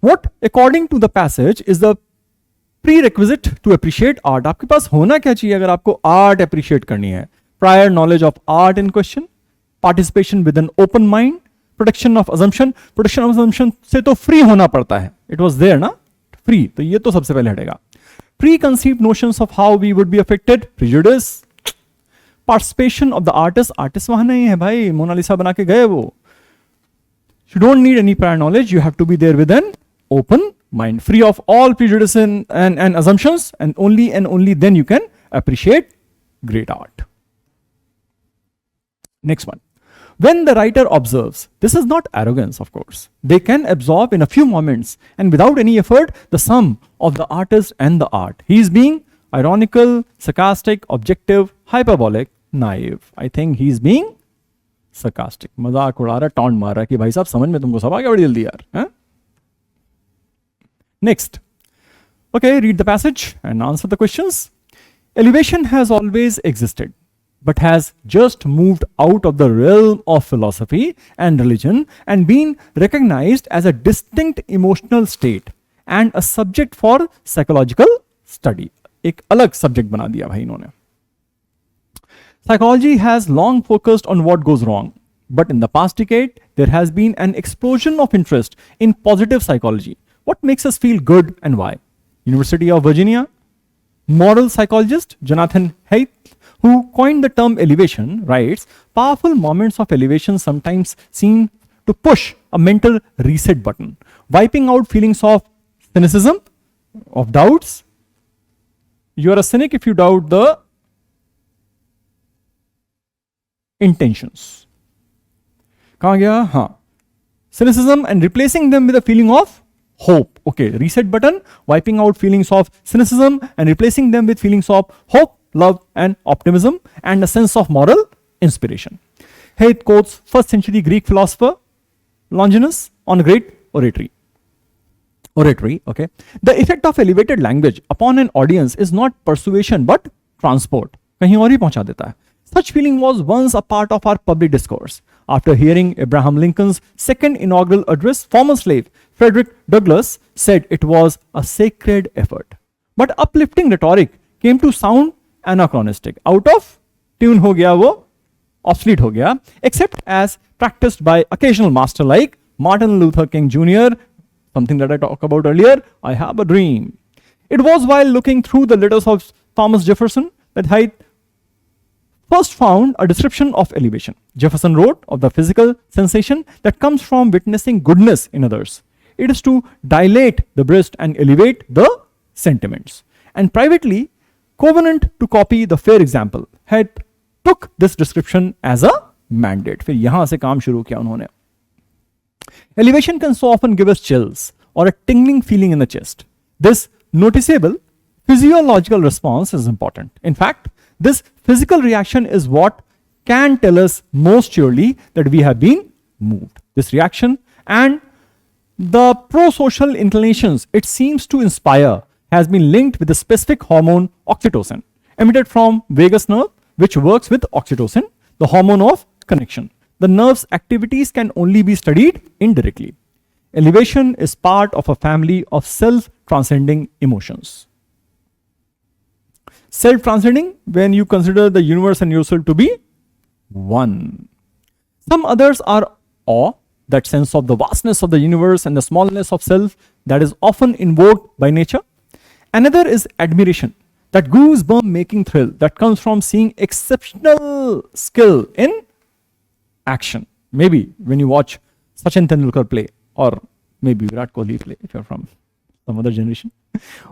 [SPEAKER 1] What according to the passage is the prerequisite to appreciate art? आपके पास होना क्या चाहिए अगर आपको आर्ट अप्रिशिएट करनी है? Prior knowledge of art in question, participation with an open mind, protection of assumption. Protection of assumption से तो फ्री होना पड़ता है. It was there ना, फ्री, तो ये तो सबसे पहले हटेगा. Preconceived notions of how we would be affected, prejudice. Participation of the artist. Artist वहां नहीं है भाई, मोनालिसा बना के गए वो. You don't need any prior knowledge. You have to be there with an open mind, free of all prejudice and assumptions, and only then you can appreciate great art. Next one. When the writer observes, this is not arrogance, of course. They can absorb in a few moments and without any effort the sum of the artist and the art. He is being ironical, sarcastic, objective, hyperbolic, naive. I think he is being sarcastic. मजाक उड़ा रहा, taunt मार रहा कि भाई साहब समझ में तुमको सब आ गया बड़ी जल्दी यार. Next. Okay, read the passage and answer the questions. Elevation has always existed, but has just moved out of the realm of philosophy and religion and been recognized as a distinct emotional state and a subject for psychological study. एक अलग subject बना दिया भाई इन्होंने. Psychology has long focused on what goes wrong, but in the past decade, there has been an explosion of interest in positive psychology. What makes us feel good and why? University of Virginia moral psychologist Jonathan Haidt, who coined the term elevation, writes, powerful moments of elevation sometimes seem to push a mental reset button, wiping out feelings of cynicism, of doubts. You are a cynic if you doubt the intentions. कहाँ गया? हाँ. Cynicism and replacing them with a feeling of hope. Okay, reset button, wiping out feelings of cynicism and replacing them with feelings of hope, love and optimism and a sense of moral inspiration. Haidt quotes 1st century Greek philosopher Longinus on great oratory. Okay. The effect of elevated language upon an audience is not persuasion but transport. कहीं और ही पहुंचा देता है. Such feeling was once a part of our public discourse. After hearing Abraham Lincoln's second inaugural address, former slave Frederick Douglass said it was a sacred effort. But uplifting rhetoric came to sound anachronistic. Out of tune हो गया वो, obsolete हो गया, except as practiced by occasional master like Martin Luther King Jr., something that I talked about earlier, I have a dream. It was while looking through the letters of Thomas Jefferson that Haidt first found a description of elevation. Jefferson wrote of the physical sensation that comes from witnessing goodness in others. It is to dilate the breast and elevate the sentiments. And privately, covenant to copy the fair example, Haidt took this description as a mandate. फिर यहाँ से काम शुरू किया उन्होंने. Elevation can so often give us chills or a tingling feeling in the chest. This noticeable physiological response is important. In fact, this physical reaction is what can tell us most surely that we have been moved. This reaction and the pro-social inclinations it seems to inspire has been linked with the specific hormone oxytocin, emitted from vagus nerve, which works with oxytocin, the hormone of connection. The nerve's activities can only be studied indirectly. Elevation is part of a family of self-transcending emotions. Self-transcending when you consider the universe and yourself to be one. Some others are awe, that sense of the vastness of the universe and the smallness of self that is often invoked by nature. Another is admiration, that goosebump making thrill that comes from seeing exceptional skill in action. Maybe when you watch Sachin Tendulkar play, or maybe Virat Kohli play if you're from some other generation.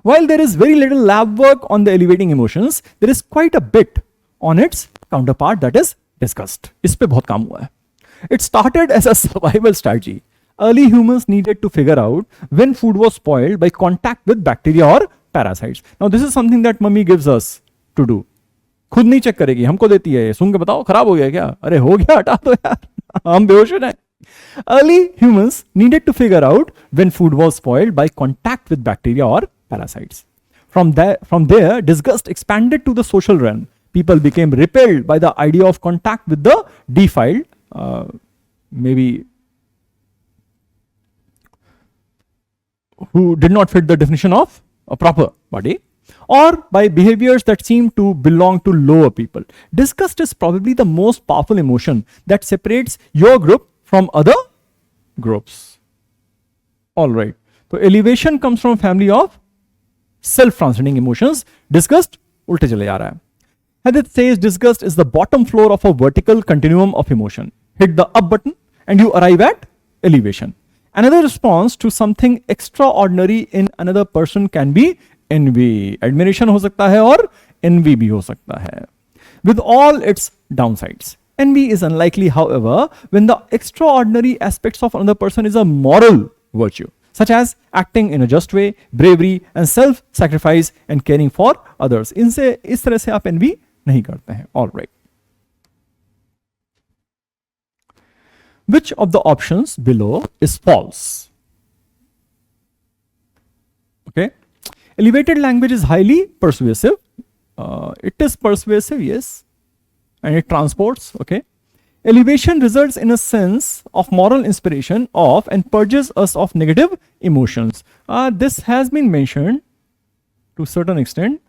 [SPEAKER 1] While there is very little lab work on the elevating emotions, there is quite a bit on its counterpart, that is disgust. इस पे बहुत काम हुआ है. It started as a survival strategy. Early humans needed to figure out when food was spoiled by contact with bacteria or parasites. Now this is something that mummy gives us to do. खुद नहीं check करेगी, हमको देती है, सुन के बताओ खराब हो गया क्या? अरे हो गया, हटा दो यार, हम बेहोश हो जाए. Early humans needed to figure out when food was spoiled by contact with bacteria or parasites. From there, disgust expanded to the social realm. People became repelled by the idea of contact with the defiled, maybe who did not fit the definition of a proper body, or by behaviors that seem to belong to lower people. Disgust is probably the most powerful emotion that separates your group from other groups. All right. So elevation comes from family of self-transcending emotions. Disgust उल्टे चले जा रहा है. Hadith says disgust is the bottom floor of a vertical continuum of emotion. Hit the up button and you arrive at elevation. Another response to something extraordinary in another person can be envy. Admiration हो सकता है और envy भी हो सकता है, with all its downsides. Envy is unlikely, however, when the extraordinary aspects of another person is a moral virtue, such as acting in a just way, bravery and self-sacrifice and caring for others. इनसे इस तरह से आप envy नहीं करते हैं. All right. Which of the options below is false? Okay. Elevated language is highly persuasive. It is persuasive, yes, and it transports. Okay. Elevation results in a sense of moral inspiration of and purges us of negative emotions. This has been mentioned to a certain extent.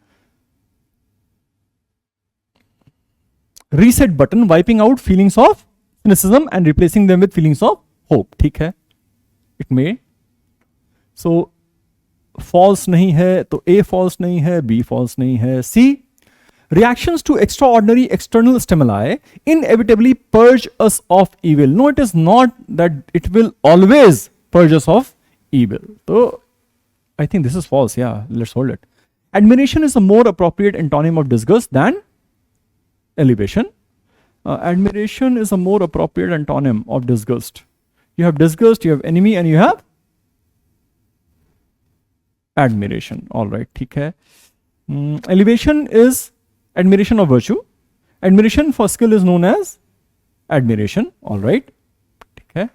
[SPEAKER 1] Reset button, wiping out feelings of cynicism and replacing them with feelings of hope. ठीक है, it may. So false नहीं है तो A false नहीं है, B false नहीं है. C, reactions to extraordinary external stimuli inevitably purge us of evil. No, it is not that it will always purge us of evil. So I think this is false. Yeah, let's hold it. Admiration is a more appropriate antonym of disgust than elevation. Admiration is a more appropriate antonym of disgust. You have disgust, you have enemy, and you have admiration. All right, ठीक है. Elevation is admiration of virtue. Admiration for skill is known as admiration. All right, ठीक है.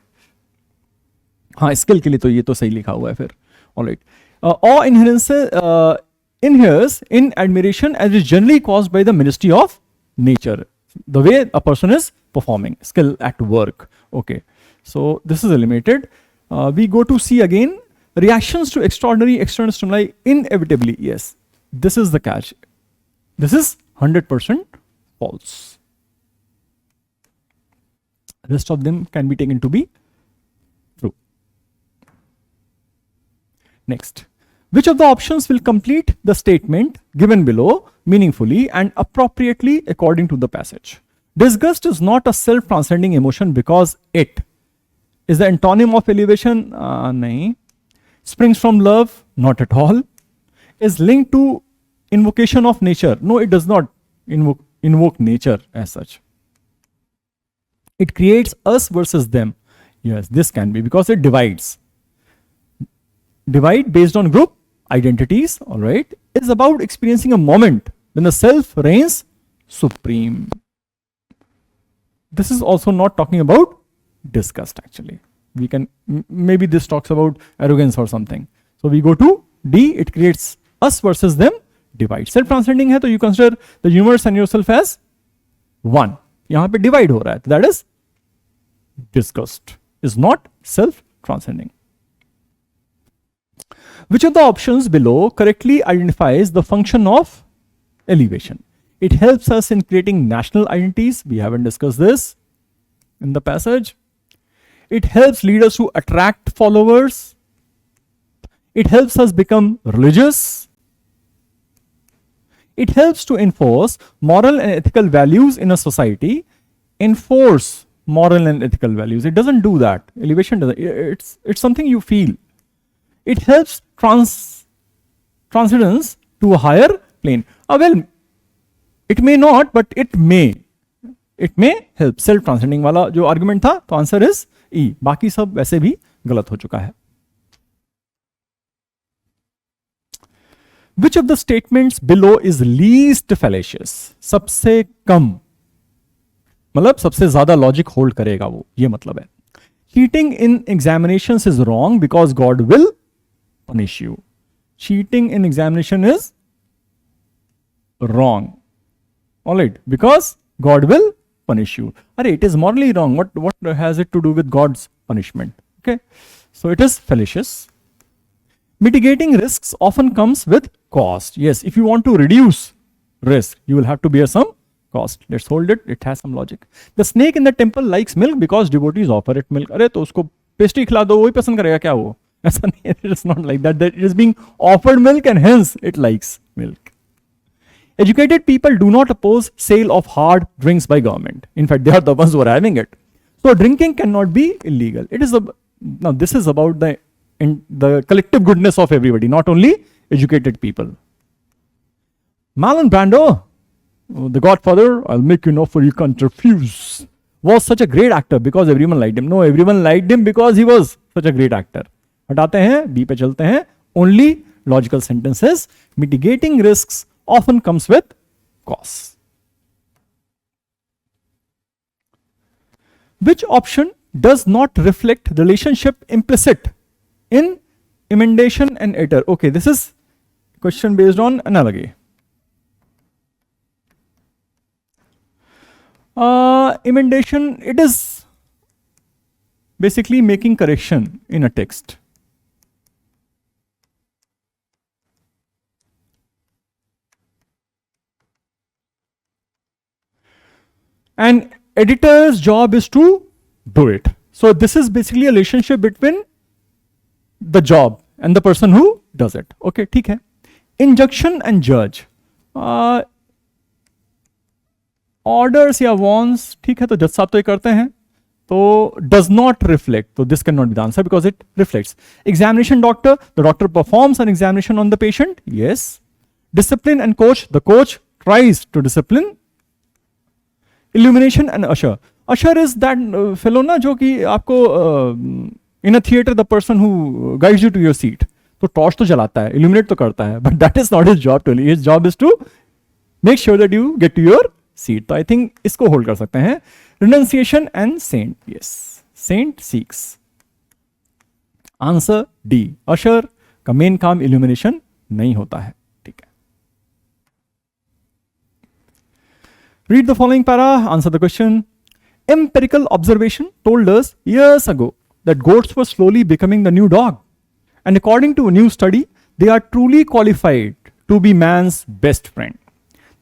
[SPEAKER 1] हाँ, skill के लिए तो ये तो सही लिखा हुआ है फिर. All right. Awe inheres in admiration as is generally caused by the ministry of nature, the way a person is performing skill at work. Okay, so this is eliminated. We go to C again. Reactions to extraordinary external stimuli inevitably. Yes, this is the catch. This is 100% false. Rest of them can be taken to be true. Next, which of the options will complete the statement given below meaningfully and appropriately according to the passage? Disgust is not a self-transcending emotion because it is the antonym of elevation. Nahin. Springs from love? Not at all. Is linked to invocation of nature? No, it does not invoke nature as such. It creates us versus them. Yes, this can be because it divides. Divide based on group identities, all right, is about experiencing a moment when the self reigns supreme. This is also not talking about disgust actually. We can, maybe this talks about arrogance or something. So we go to D, it creates us versus them, divide. Self-transcending है तो you consider the universe and yourself as one. यहाँ पे divide हो रहा है, that is disgust, is not self-transcending. Which of the options below correctly identifies the function of elevation? It helps us in creating national identities. We haven't discussed this in the passage. It helps leaders to attract followers. It helps us become religious. It helps to enforce moral and ethical values in a society. Enforce moral and ethical values. It doesn't do that. Elevation doesn't. It's something you feel. It helps transcendence to a higher plane. Well, it may not, but it may. It may help. Self transcending वाला जो argument था, तो answer is ई. बाकी सब वैसे भी गलत हो चुका है. Which of the statements below is least fallacious? सबसे कम, मतलब सबसे ज्यादा लॉजिक होल्ड करेगा वो, ये मतलब है. Cheating in examinations is wrong because God will punish you. Cheating in examination is wrong. All right, because God will punish you. Arey, it is morally wrong. What has it to do with God's punishment? Okay, so it is fallacious. Mitigating risks often comes with cost. Yes, if you want to reduce risk, you will have to bear some cost. Let's hold it. It has some logic. The snake in the temple likes milk because devotees offer it milk. अरे तो उसको pastry खिला दो, वही पसंद करेगा क्या वो? ऐसा नहीं है. It is not like that. That it is being offered milk and hence it likes milk. Educated people do not oppose sale of hard drinks by government. In fact, they are the ones who are having it. So drinking cannot be illegal. It is now this is about the collective goodness of everybody, not only educated people. Marlon Brando, the Godfather, I'll make you an offer you can't refuse, was such a great actor because everyone liked him. No, everyone liked him because he was such a great actor. हटाते हैं, B पे चलते हैं. Only logical sentences. Mitigating risks often comes with costs. Which option does not reflect relationship implicit in emendation and alter? Okay, this is question based on analogy. Emendation, it is basically making correction in a text. And editor's job is to do it. So this is basically a relationship between the job and the person who does it. Okay, ठीक है. Injunction and judge. Orders या wants, ठीक है, तो जज साहब तो ये करते हैं, तो does not reflect, तो this cannot be the answer because it reflects. Examination doctor, the doctor performs an examination on the patient. Yes. Discipline and coach, the coach tries to discipline. Illumination and usher. Usher is that fellow ना जो कि आपको in a theater the person who guides you to your seat. तो torch तो जलाता है, illuminate तो करता है, but that is not his job to. His job is to make sure that you get to your seat. तो I think इसको hold कर सकते हैं. Renunciation and saint. Yes, saint seeks. Answer D. Usher का main काम illumination नहीं होता है. ठीक है. Read the following para, answer the question. Empirical observation told us years ago that goats were slowly becoming the new dog. And according to a new study, they are truly qualified to be man's best friend.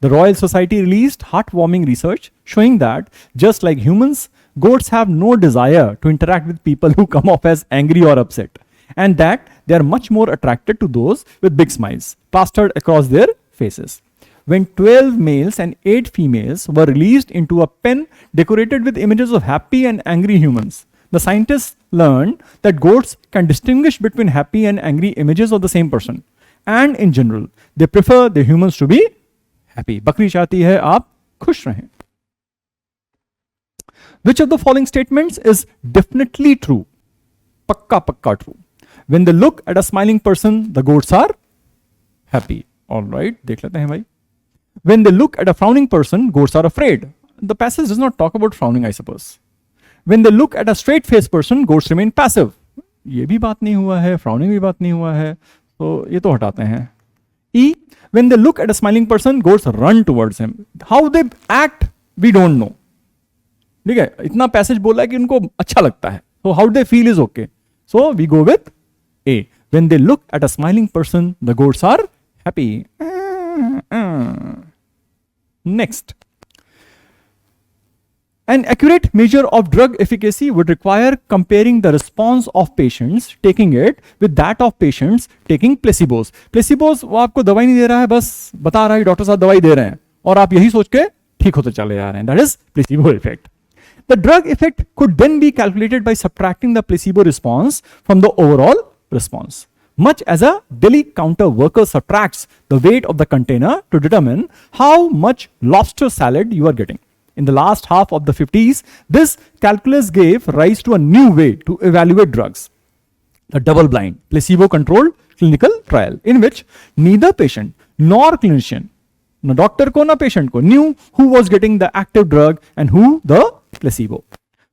[SPEAKER 1] The Royal Society released heartwarming research showing that, just like humans, goats have no desire to interact with people who come off as angry or upset, and that they are much more attracted to those with big smiles plastered across their faces. When 12 males and 8 females were released into a pen decorated with images of happy and angry humans, the scientists learned that goats can distinguish between happy and angry images of the same person. And in general, they prefer their humans to be happy. बकरी चाहती है आप खुश रहें. Which of the following statements is definitely true? Pakka true. When they look at a smiling person, the goats are happy. All right, देख लेते हैं भाई. When they look at a frowning person, goats are afraid. The passage does not talk about frowning, I suppose. When they look at a straight-faced person, goats remain passive. ये भी बात नहीं हुआ है, frowning भी बात नहीं हुआ है, तो ये तो हटाते हैं. E. When they look at a smiling person, goats run towards him. How they act, we don't know. ठीक है, इतना पैसेज बोला है कि उनको अच्छा लगता है. So how they feel is okay. So we go with A. When they look at a smiling person, the goats are happy. Next. An accurate measure of drug efficacy would require comparing the response of patients taking it with that of patients taking placebos. Placebos वो आपको दवाई नहीं दे रहा है, बस बता रहा है डॉक्टर साहब दवाई दे रहे हैं और आप यही सोच के ठीक होते चले जा रहे हैं. That is placebo effect. The drug effect could then be calculated by subtracting the placebo response from the overall response, much as a deli counter worker subtracts the weight of the container to determine how much lobster salad you are getting. In the last half of the 50s, this calculus gave rise to a new way to evaluate drugs, a double-blind, placebo-controlled clinical trial in which neither patient nor clinician, no doctor ko na patient ko, knew who was getting the active drug and who the placebo.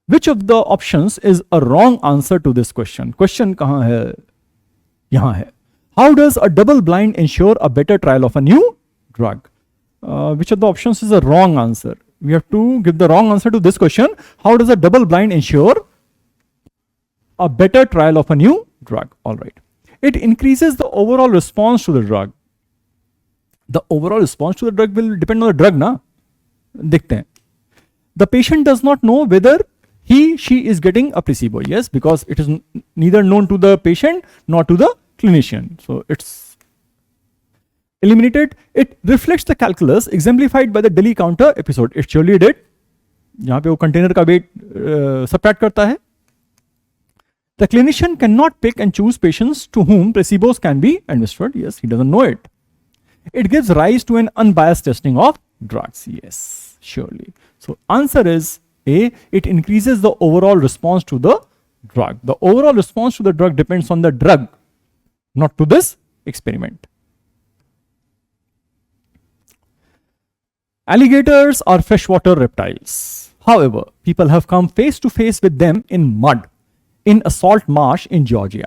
[SPEAKER 1] Which of the options is a wrong answer to this question? Question kahan hai? Yahan hai. How does a double-blind ensure a better trial of a new drug? Which of the options is a wrong answer? We have to give the wrong answer to this question. How does a double blind ensure a better trial of a new drug? All right. It increases the overall response to the drug. The overall response to the drug will depend on the drug, na? Dekhte hain. The patient does not know whether she is getting a placebo. Yes, because it is neither known to the patient nor to the clinician. So it's eliminated. It reflects the calculus exemplified by the Delhi counter episode. It surely did. यहाँ पे वो container का wait subtract करता है. The clinician cannot pick and choose patients to whom placebos can be administered. Yes, he doesn't know it. It gives rise to an unbiased testing of drugs. Yes, surely. So answer is A. It increases the overall response to the drug. The overall response to the drug depends on the drug, not to this experiment. Alligators are freshwater reptiles. However, people have come face to face with them in mud in a salt marsh in Georgia.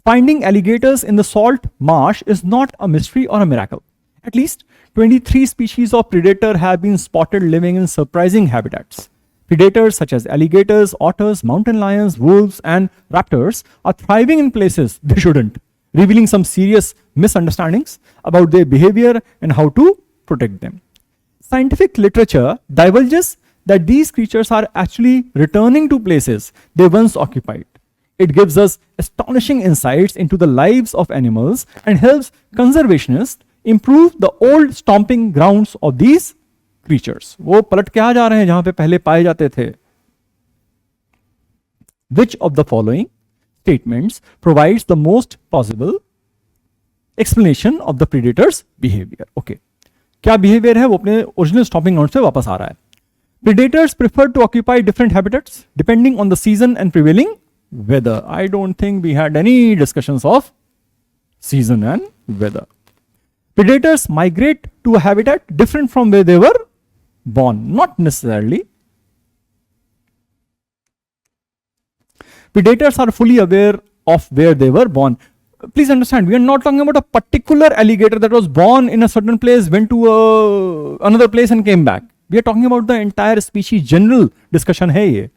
[SPEAKER 1] Finding alligators in the salt marsh is not a mystery or a miracle. At least 23 species of predator have been spotted living in surprising habitats. Predators such as alligators, otters, mountain lions, wolves, and raptors are thriving in places they shouldn't, revealing some serious misunderstandings about their behavior and how to protect them. Scientific literature divulges that these creatures are actually returning to places they once occupied. It gives us astonishing insights into the lives of animals and helps conservationists improve the old stomping grounds of these creatures. वो पलट के आ जा रहे हैं जहां पे पहले पाए जाते थे. Which of the following statements provides the most possible explanation of the predator's behavior? Okay. क्या बिहेवियर है वो अपने ओरिजिनल स्टॉपिंग ग्राउंड से वापस आ रहा है. Predators prefer to occupy different habitats depending on the season and prevailing weather. I don't think we had any discussions of season and weather. Predators migrate to a habitat different from where they were born. Not necessarily. Predators are fully aware of where they were born. Please understand, we are not talking about a particular alligator that was born in a certain place, went to another place and came back. We are talking about the entire species. General discussion hai ye.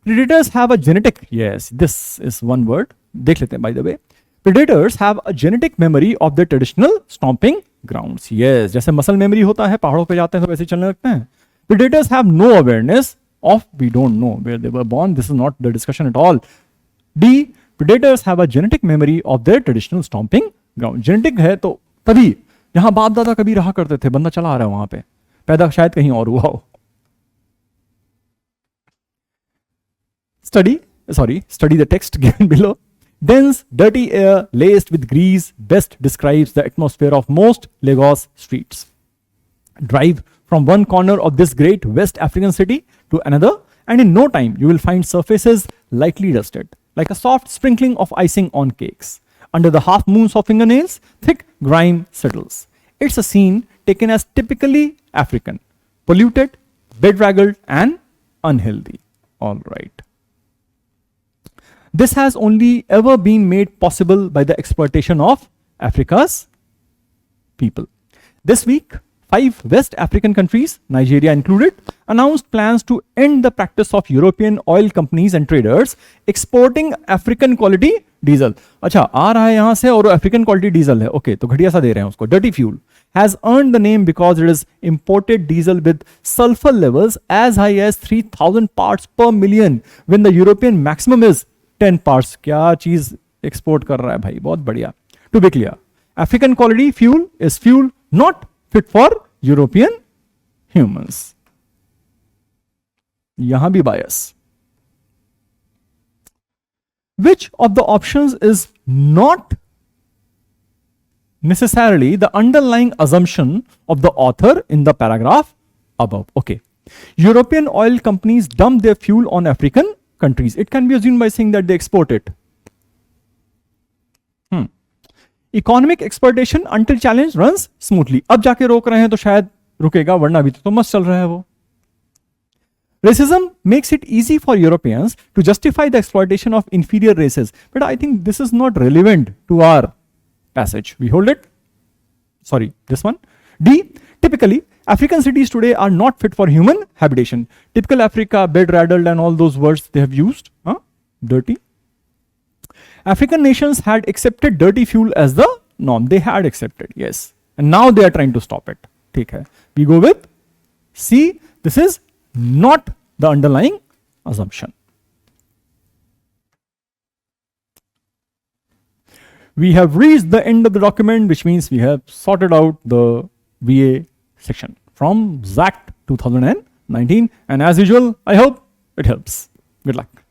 [SPEAKER 1] Predators have a genetic, yes, this is one word. Dekh lete hain, by the way. Predators have a genetic memory of their traditional stomping grounds. Yes, जैसे muscle memory होता है, पहाड़ों पे जाते हैं तो वैसे चलने लगते हैं. Predators have no awareness of, we don't know where they were born. This is not the discussion at all. D. Predators have a genetic memory of their traditional stomping ground. Genetic है तो तभी जहां बाप दादा कभी रहा करते थे, बंदा चला आ रहा है वहां पे, पैदा शायद कहीं और हुआ हो. Study the text given below. Dense, dirty air laced with grease best describes the atmosphere of most Lagos streets. Drive from one corner of this great West African city to another, and in no time you will find surfaces lightly dusted, like a soft sprinkling of icing on cakes. Under the half moons of fingernails, thick grime settles. It's a scene taken as typically African, polluted, bedraggled, and unhealthy. All right. This has only ever been made possible by the exploitation of Africa's people. This week, 5 West African countries, Nigeria included, announced plans to end the practice of European oil companies and traders exporting African quality diesel, अच्छा आ रहा है यहां से और African quality diesel है, okay तो घटिया सा दे रहे हैं उसको, dirty fuel has earned the name because it is imported diesel with sulfur levels as high as 3000 parts per million when the European maximum is 10 parts. क्या चीज एक्सपोर्ट कर रहा है भाई, बहुत बढ़िया. To be clear, African quality fuel is fuel not fit for European humans. यहां भी bias. Which of the options is not necessarily the underlying assumption of the author in the paragraph above? Okay, European oil companies dump their fuel on African countries. It can be assumed by saying that they export it. Economic exploitation until challenge runs smoothly. अब जाके रोक रहे हैं तो शायद रुकेगा, वरना अभी तो मस्त चल रहा है वो. Racism makes it easy for Europeans to justify the exploitation of inferior races. But I think this is not relevant to our passage. We hold it. Sorry, this one. D. Typically, African cities today are not fit for human habitation. Typical Africa, bed-raddled and all those words they have used. Dirty. African nations had accepted dirty fuel as the norm. They had accepted, yes. And now they are trying to stop it. ठीक है. We go with C. This is not the underlying assumption. We have reached the end of the document, which means we have sorted out the VA section from XAT 2019. And as usual, I hope it helps. Good luck.